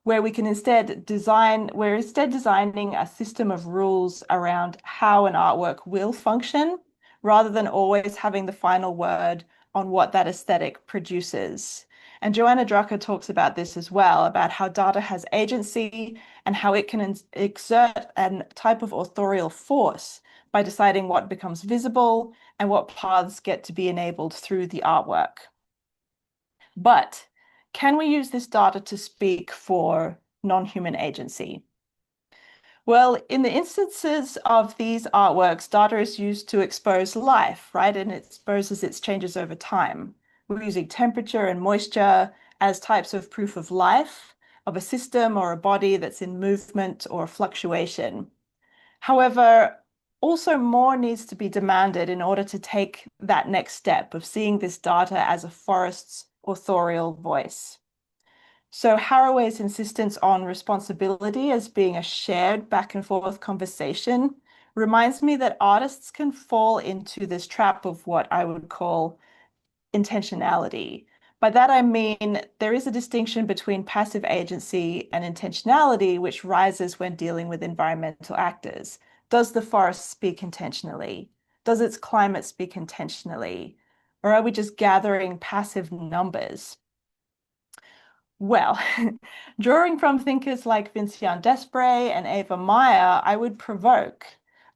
where we're instead designing a system of rules around how an artwork will function, rather than always having the final word on what that aesthetic produces. And Joanna Drucker talks about this as well, about how data has agency and how it can exert a type of authorial force by deciding what becomes visible and what paths get to be enabled through the artwork. But can we use this data to speak for non-human agency? Well, in the instances of these artworks, data is used to expose life, right? And it exposes its changes over time. We're using temperature and moisture as types of proof of life, of a system or a body that's in movement or fluctuation. However, also more needs to be demanded in order to take that next step of seeing this data as a forest's authorial voice. So Haraway's insistence on responsibility as being a shared back and forth conversation reminds me that artists can fall into this trap of what I would call intentionality. By that I mean there is a distinction between passive agency and intentionality, which rises when dealing with environmental actors. Does the forest speak intentionally? Does its climate speak intentionally? Or are we just gathering passive numbers? Well, drawing from thinkers like Vinciane Desprez and Eva Meyer, I would provoke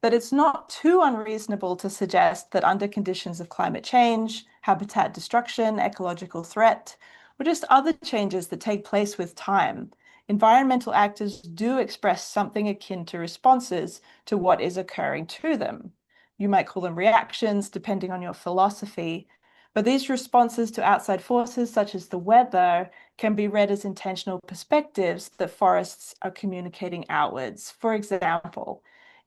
that it's not too unreasonable to suggest that under conditions of climate change, habitat destruction, ecological threat, or just other changes that take place with time, environmental actors do express something akin to responses to what is occurring to them. You might call them reactions, depending on your philosophy. But these responses to outside forces, such as the weather, can be read as intentional perspectives that forests are communicating outwards. For example,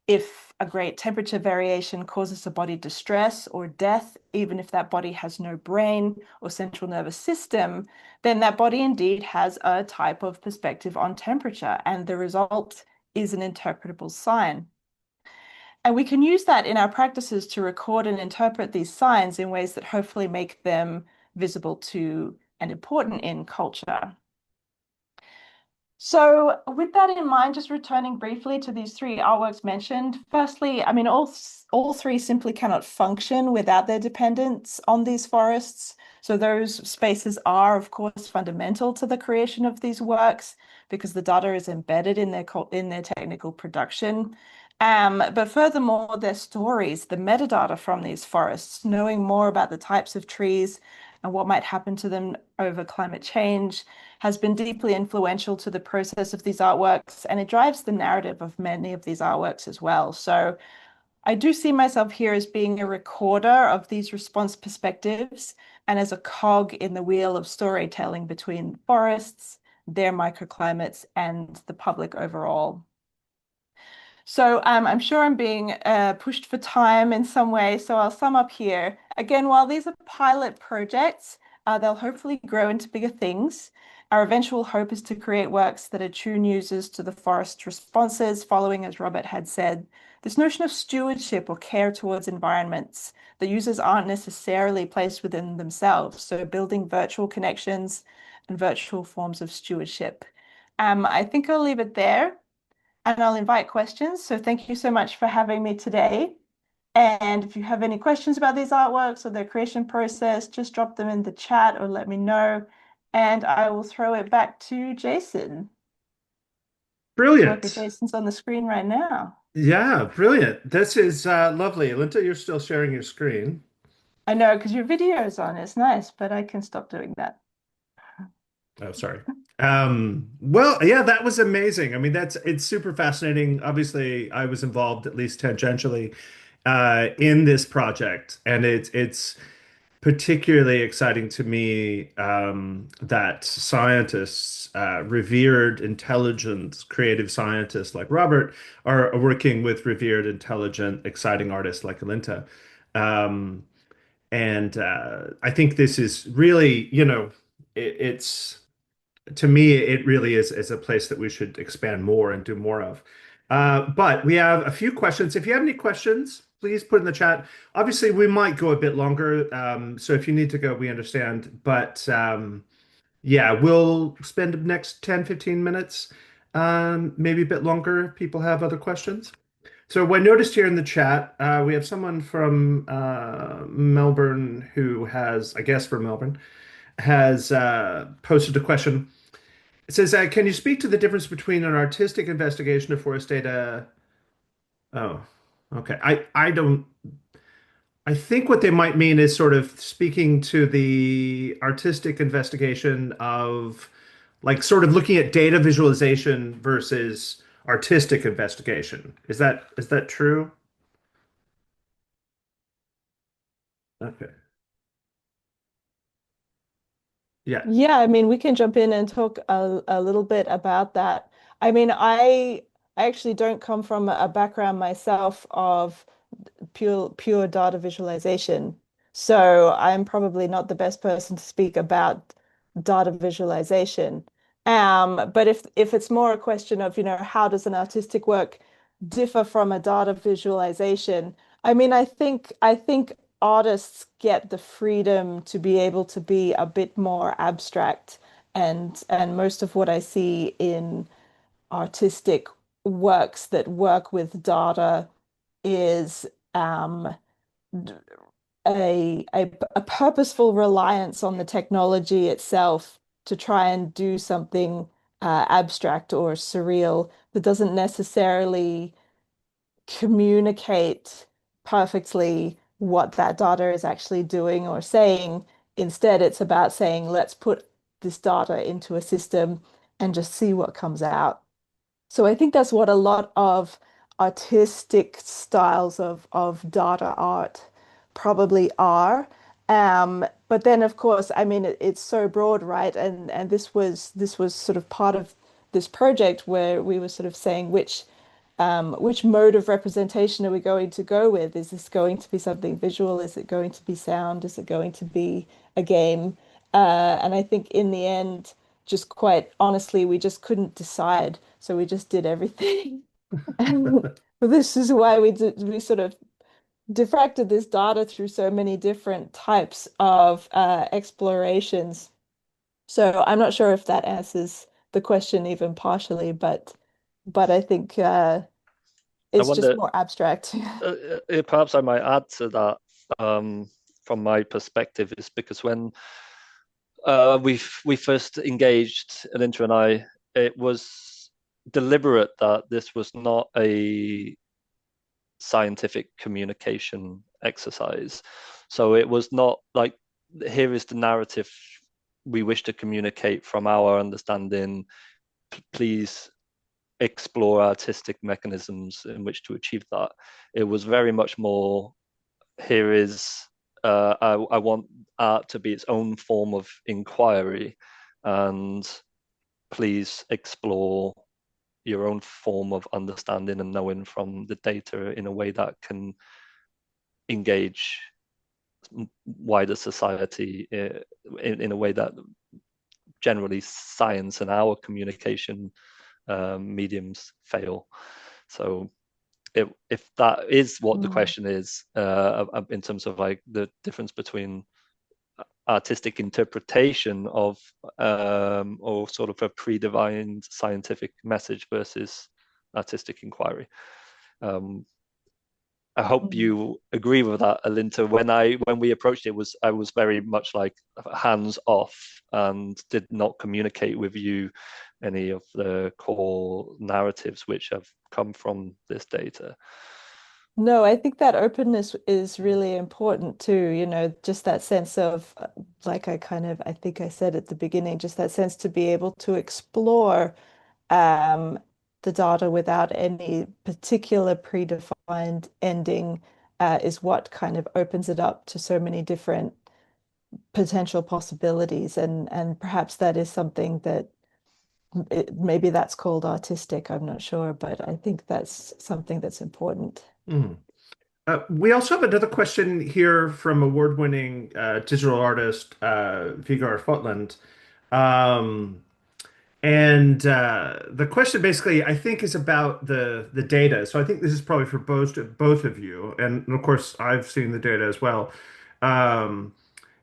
if a great temperature variation causes a body distress or death, even if that body has no brain or central nervous system, then that body indeed has a type of perspective on temperature, and the result is an interpretable sign. And we can use that in our practices to record and interpret these signs in ways that hopefully make them visible to and important in culture. So with that in mind, just returning briefly to these three artworks mentioned, firstly, I mean, all three simply cannot function without their dependence on these forests. So those spaces are, of course, fundamental to the creation of these works because the data is embedded in their technical production. But furthermore, their stories, the metadata from these forests, knowing more about the types of trees and what might happen to them over climate change, has been deeply influential to the process of these artworks, and it drives the narrative of many of these artworks as well. So I do see myself here as being a recorder of these response perspectives and as a cog in the wheel of storytelling between forests, their microclimates, and the public overall. So I'm sure I'm being pushed for time in some way, so I'll sum up here. Again, while these are pilot projects, they'll hopefully grow into bigger things. Our eventual hope is to create works that are true users to the forest responses, following, as Robert had said, this notion of stewardship or care towards environments that users aren't necessarily placed within themselves. So building virtual connections and virtual forms of stewardship. I think I'll leave it there and I'll invite questions. So thank you so much for having me today. And if you have any questions about these artworks or their creation process, just drop them in the chat or let me know. And I will throw it back to Jason. Brilliant. Jason's on the screen right now. Yeah, brilliant. This is lovely. Alinta, you're still sharing your screen. I know, because your video is on. It's nice, but I can stop doing that. Oh, sorry. Well, yeah, that was amazing. I mean, it's super fascinating. Obviously, I was involved at least tangentially in this project, and it's particularly exciting to me that scientists, revered, intelligent, creative scientists like Robert, are working with revered, intelligent, exciting artists like Alinta. Um, and I think this is really, it's to me, it really is a place that we should expand more and do more of. But we have a few questions. If you have any questions, please put in the chat. Obviously, we might go a bit longer. So if you need to go, we understand. But yeah, we'll spend the next 10, 15 minutes, maybe a bit longer if people have other questions. So I noticed here in the chat, we have someone from Melbourne who has, I guess from Melbourne, has posted a question. It says, can you speak to the difference between an artistic investigation of forest data? Oh, okay. I think what they might mean is sort of speaking to the artistic investigation of like sort of looking at data visualization versus artistic investigation. Is that true? Okay. Yeah. Yeah, I mean, we can jump in and talk a little bit about that. I mean, I actually don't come from a background myself of pure data visualization. So I'm probably not the best person to speak about data visualization. But if it's more a question of, how does an artistic work differ from a data visualization? I mean, I think artists get the freedom to be able to be a bit more abstract, and most of what I see in artistic works that work with data is a purposeful reliance on the technology itself to try and do something abstract or surreal that doesn't necessarily communicate perfectly what that data is actually doing or saying. Instead, it's about saying, let's put this data into a system and just see what comes out. So I think that's what a lot of artistic styles of data art probably are. But then of course, I mean it's so broad, right? And this was sort of part of this project where we were sort of saying which mode of representation are we going to go with? Is this going to be something visual? Is it going to be sound? Is it going to be a game? And I think in the end, just quite honestly, we just couldn't decide. So we just did everything. And this is why we sort of diffracted this data through so many different types of explorations. So I'm not sure if that answers the question even partially, but I think I it's just wonder, more abstract. perhaps I might add to that from my perspective, is because when we first engaged, Alinta and I, it was deliberate that this was not a scientific communication exercise. So it was not like, here is the narrative we wish to communicate from our understanding. Please explore artistic mechanisms in which to achieve that. It was very much more, here is, I want art to be its own form of inquiry, and please explore your own form of understanding and knowing from the data in a way that can engage wider society in a way that generally science and our communication mediums fail. So if that is what the question is, in terms of like the difference between artistic interpretation of or sort of a predefined scientific message versus artistic inquiry. I hope you agree with that, Alinta. When we approached it, I was very much like hands off and did not communicate with you any of the core narratives which have come from this data. No, I think that openness is really important too, just that sense of, like I think I said at the beginning, just that sense to be able to explore um, the data without any particular predefined ending is what kind of opens it up to so many different potential possibilities. And perhaps that is something that maybe that's called artistic, I'm not sure, but I think that's something that's important. Mm. We also have another question here from award-winning digital artist Vigar Fotland. Um, and the question basically, I think, is about the data. So I think this is probably for both of you. And of course, I've seen the data as well. Um,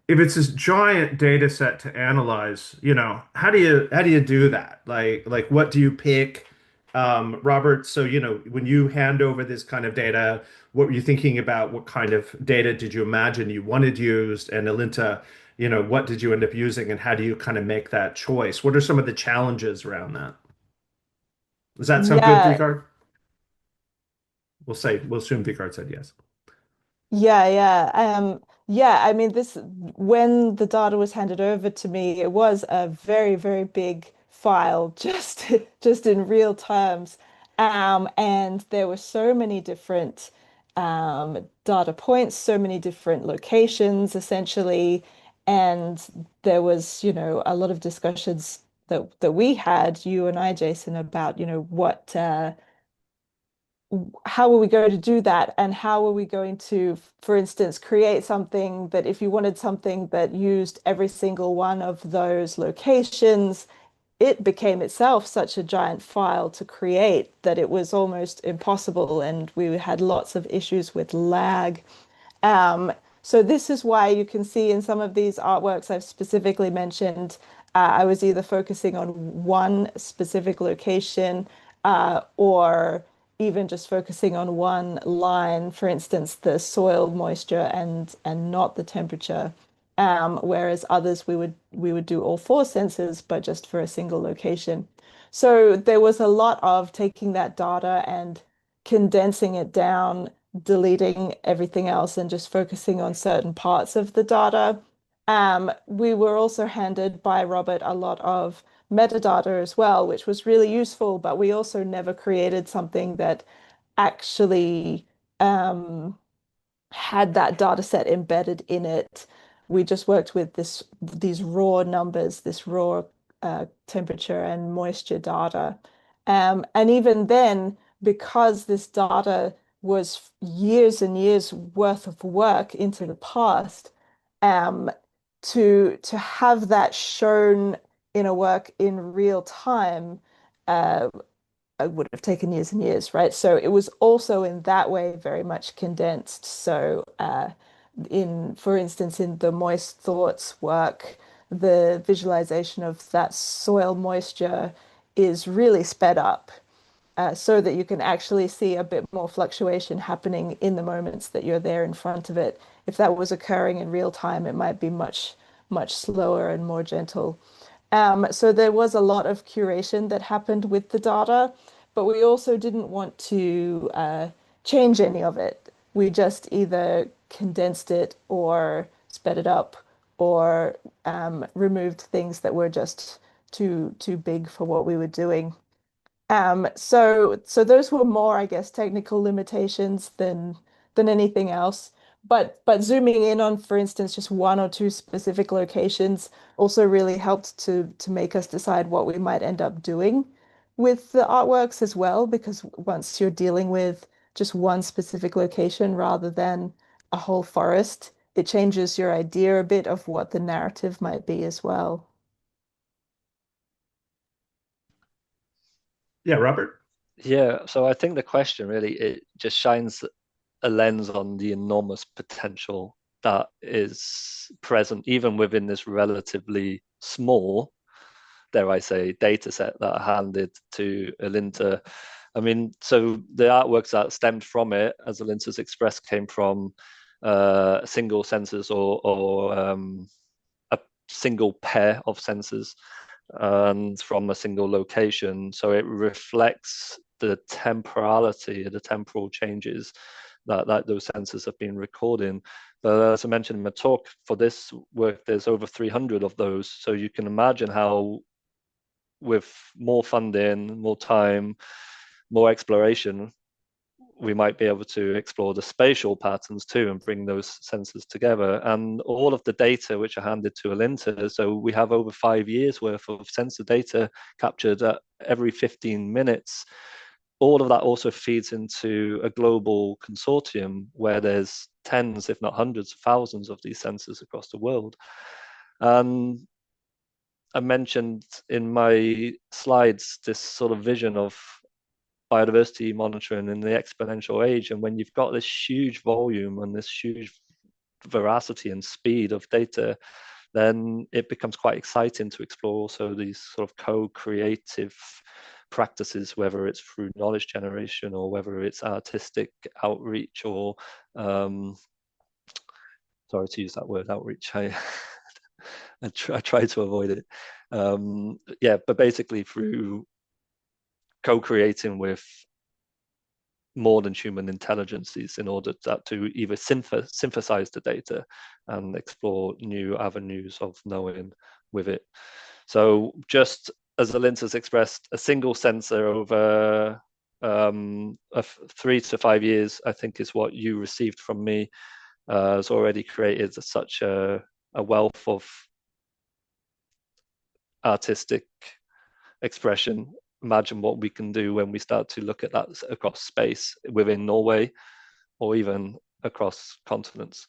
if it's this giant data set to analyze, how do you do that? Like what do you pick? Robert, so when you hand over this kind of data, what were you thinking about? What kind of data did you imagine you wanted used? And Alinta, what did you end up using, and how do you kind of make that choice? What are some of the challenges around that? Does that sound good, Yeah, Vigard? We'll assume Vigard said yes. yeah, yeah. Yeah, I mean this when the data was handed over to me, it was a very, very big file just in real terms. And there were so many different data points, so many different locations essentially. And there was, a lot of discussions that we had, you and I, Jason, about, what how are we going to do that? And how are we going to, for instance, create something that if you wanted something that used every single one of those locations, it became itself such a giant file to create that it was almost impossible. And we had lots of issues with lag. Um, so this is why you can see in some of these artworks I've specifically mentioned, I was either focusing on one specific location or even just focusing on one line, for instance, the soil moisture and not the temperature. Whereas others we would do all four sensors, but just for a single location. So there was a lot of taking that data and condensing it down, deleting everything else and just focusing on certain parts of the data. We were also handed by Robert a lot of metadata as well, which was really useful, but we also never created something that actually had that data set embedded in it. We just worked with these raw numbers, this raw temperature and moisture data. And even then, because this data was years and years worth of work into the past, um, to have that shown in a work in real time, uh, it would have taken years and years, right? So it was also in that way very much condensed. So for instance, in the Moist Thoughts work, the visualization of that soil moisture is really sped up so that you can actually see a bit more fluctuation happening in the moments that you're there in front of it. If that was occurring in real time, it might be much slower and more gentle. So there was a lot of curation that happened with the data, but we also didn't want to change any of it. We just either condensed it or sped it up or removed things that were just too big for what we were doing. So those were more, I guess, technical limitations than anything else. But zooming in on, for instance, just one or two specific locations also really helped to make us decide what we might end up doing with the artworks as well, because once you're dealing with just one specific location rather than a whole forest, it changes your idea a bit of what the narrative might be as well. Yeah, Robert. Yeah, so I think the question really, it just shines a lens on the enormous potential that is present even within this relatively small, dare I say, data set that I handed to Alinta. I mean, so the artworks that stemmed from it, as Alinta's expressed, came from single sensors or a single pair of sensors and from a single location. So it reflects the temporality, the temporal changes that those sensors have been recording. But as I mentioned in my talk, for this work, there's over 300 of those. So you can imagine how with more funding, more time, more exploration, we might be able to explore the spatial patterns too and bring those sensors together. And all of the data which are handed to Alinta, so we have over 5 years worth of sensor data captured at every 15 minutes. All of that also feeds into a global consortium where there's tens, if not hundreds of thousands of these sensors across the world. And I mentioned in my slides this sort of vision of biodiversity monitoring in the exponential age. And when you've got this huge volume and this huge veracity and speed of data, then it becomes quite exciting to explore also these sort of co-creative practices, whether it's through knowledge generation or whether it's artistic outreach or sorry to use that word outreach. I try to avoid it. Yeah, but basically through co-creating with more than human intelligences in order to either synthesize the data and explore new avenues of knowing with it. So just as Alinta's expressed, a single sensor over 3 to 5 years, I think is what you received from me, has already created such a wealth of artistic expression. Imagine what we can do when we start to look at that across space within Norway or even across continents.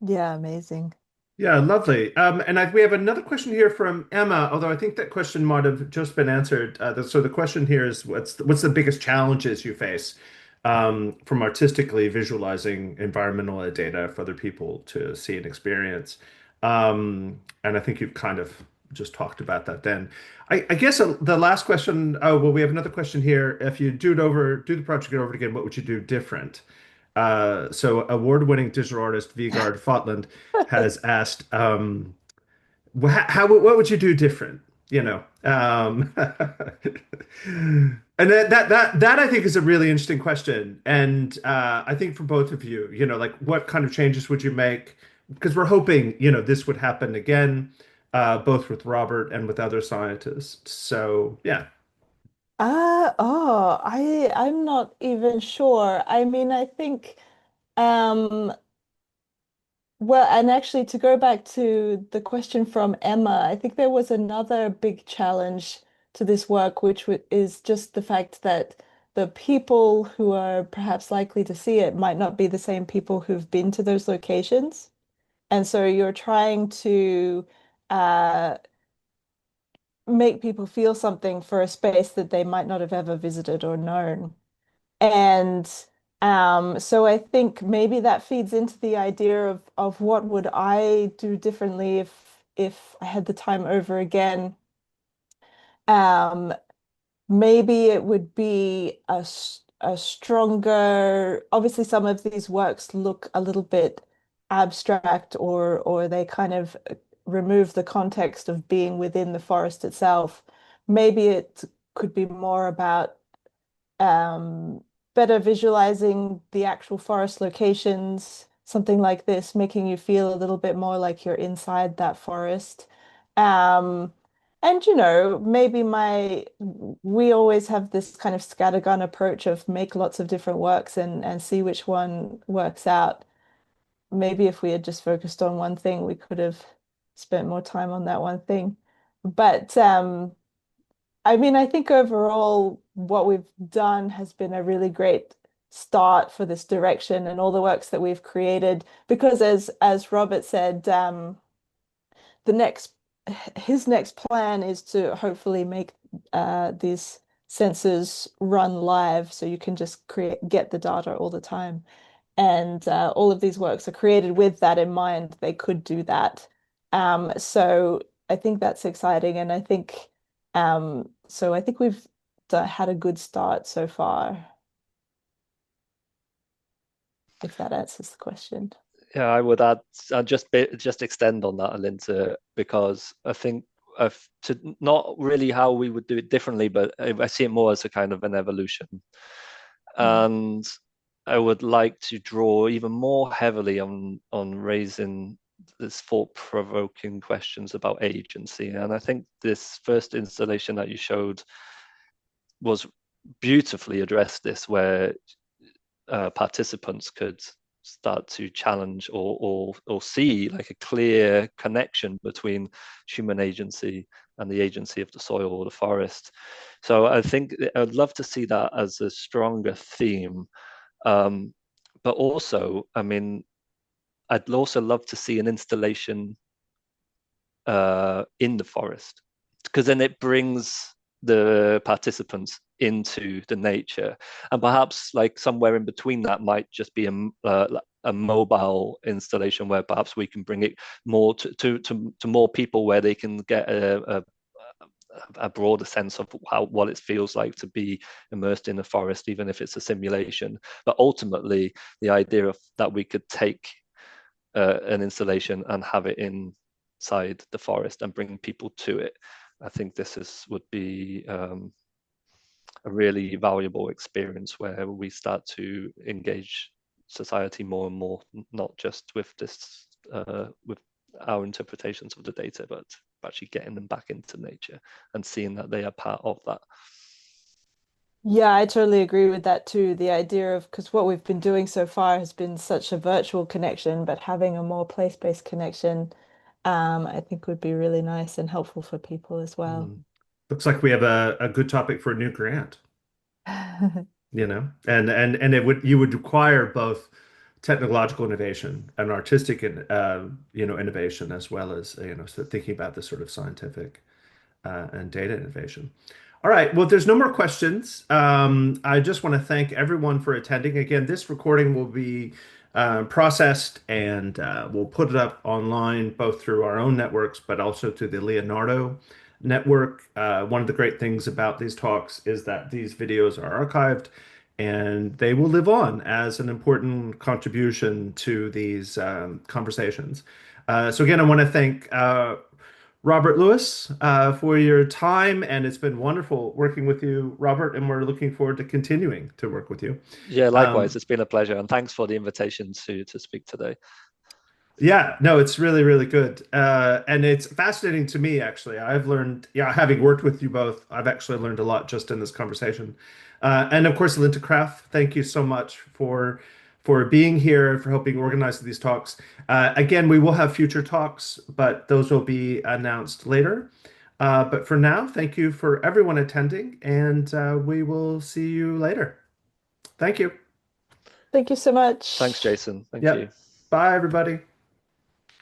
Yeah, amazing. Yeah, lovely. And we have another question here from Emma, although I think that question might have just been answered. So the question here is, what's the biggest challenges you face from artistically visualizing environmental data for other people to see and experience? And I think you've kind of just talked about that then. I guess the last question, oh, well, we have another question here. If you do the project over again, what would you do different? So award-winning digital artist Vegard Fotland has asked, what would you do different? You know, and that I think is a really interesting question, and I think for both of you, like what kind of changes would you make? Because we're hoping, this would happen again. both with Robert and with other scientists. So yeah. I'm not even sure. I mean, I think um well, and actually to go back to the question from Emma, I think there was another big challenge to this work, which is just the fact that the people who are perhaps likely to see it might not be the same people who've been to those locations. And so you're trying to uh, make people feel something for a space that they might not have ever visited or known. And so I think maybe that feeds into the idea of what would I do differently if I had the time over again. Um, Maybe it would be a stronger, obviously some of these works look a little bit abstract or they kind of remove the context of being within the forest itself. Maybe it could be more about um, better visualizing the actual forest locations, something like this, making you feel a little bit more like you're inside that forest. Um, and maybe we always have this kind of scattergun approach of make lots of different works and see which one works out. Maybe if we had just focused on one thing, we could have spent more time on that one thing. But I mean, I think overall what we've done has been a really great start for this direction and all the works that we've created. Because as Robert said, the next his next plan is to hopefully make these sensors run live so you can just get the data all the time. And all of these works are created with that in mind. They could do that. So I think that's exciting. And I think so I think we've had a good start so far, if that answers the question. Yeah, I would add, I'd just extend on that, Alinta, because I think to not really how we would do it differently, but I see it more as a kind of an evolution. Mm. And I would like to draw even more heavily on raising this thought-provoking questions about agency. And I think this first installation that you showed was beautifully addressed this, where participants could start to challenge or see like a clear connection between human agency and the agency of the soil or the forest. So I think I'd love to see that as a stronger theme. But also, I mean, I'd also love to see an installation in the forest, because then it brings the participants into the nature, and perhaps like somewhere in between that might just be a mobile installation where perhaps we can bring it more to more people, where they can get a broader sense of what it feels like to be immersed in a forest, even if it's a simulation. But ultimately, the idea of that we could take an installation and have it inside the forest and bring people to it. I think would be a really valuable experience where we start to engage society more and more, not just with with our interpretations of the data, but actually getting them back into nature and seeing that they are part of that. Yeah, I totally agree with that too. The idea of, because what we've been doing so far has been such a virtual connection, but having a more place-based connection, I think would be really nice and helpful for people as well. Looks like we have a good topic for a new grant, and it would you would require both technological innovation and artistic innovation as well as so thinking about the sort of scientific and data innovation. All right. Well, there's no more questions. I just want to thank everyone for attending. Again, this recording will be processed and we'll put it up online, both through our own networks, but also through the Leonardo network. One of the great things about these talks is that these videos are archived and they will live on as an important contribution to these conversations. So again, I want to thank Robert Lewis, for your time, and it's been wonderful working with you, Robert, and we're looking forward to continuing to work with you. Yeah, likewise, Um, it's been a pleasure, and thanks for the invitation to speak today. Yeah, no, it's really, really good. And it's fascinating to me, actually. I've learned, yeah, having worked with you both, I've actually learned a lot just in this conversation. And of course, Alinta Krauth, thank you so much for being here, for helping organize these talks. Again, we will have future talks, but those will be announced later. But for now, thank you for everyone attending, and we will see you later. Thank you. Thank you so much. Thanks, Jason. Thank you. Yep. Bye, everybody.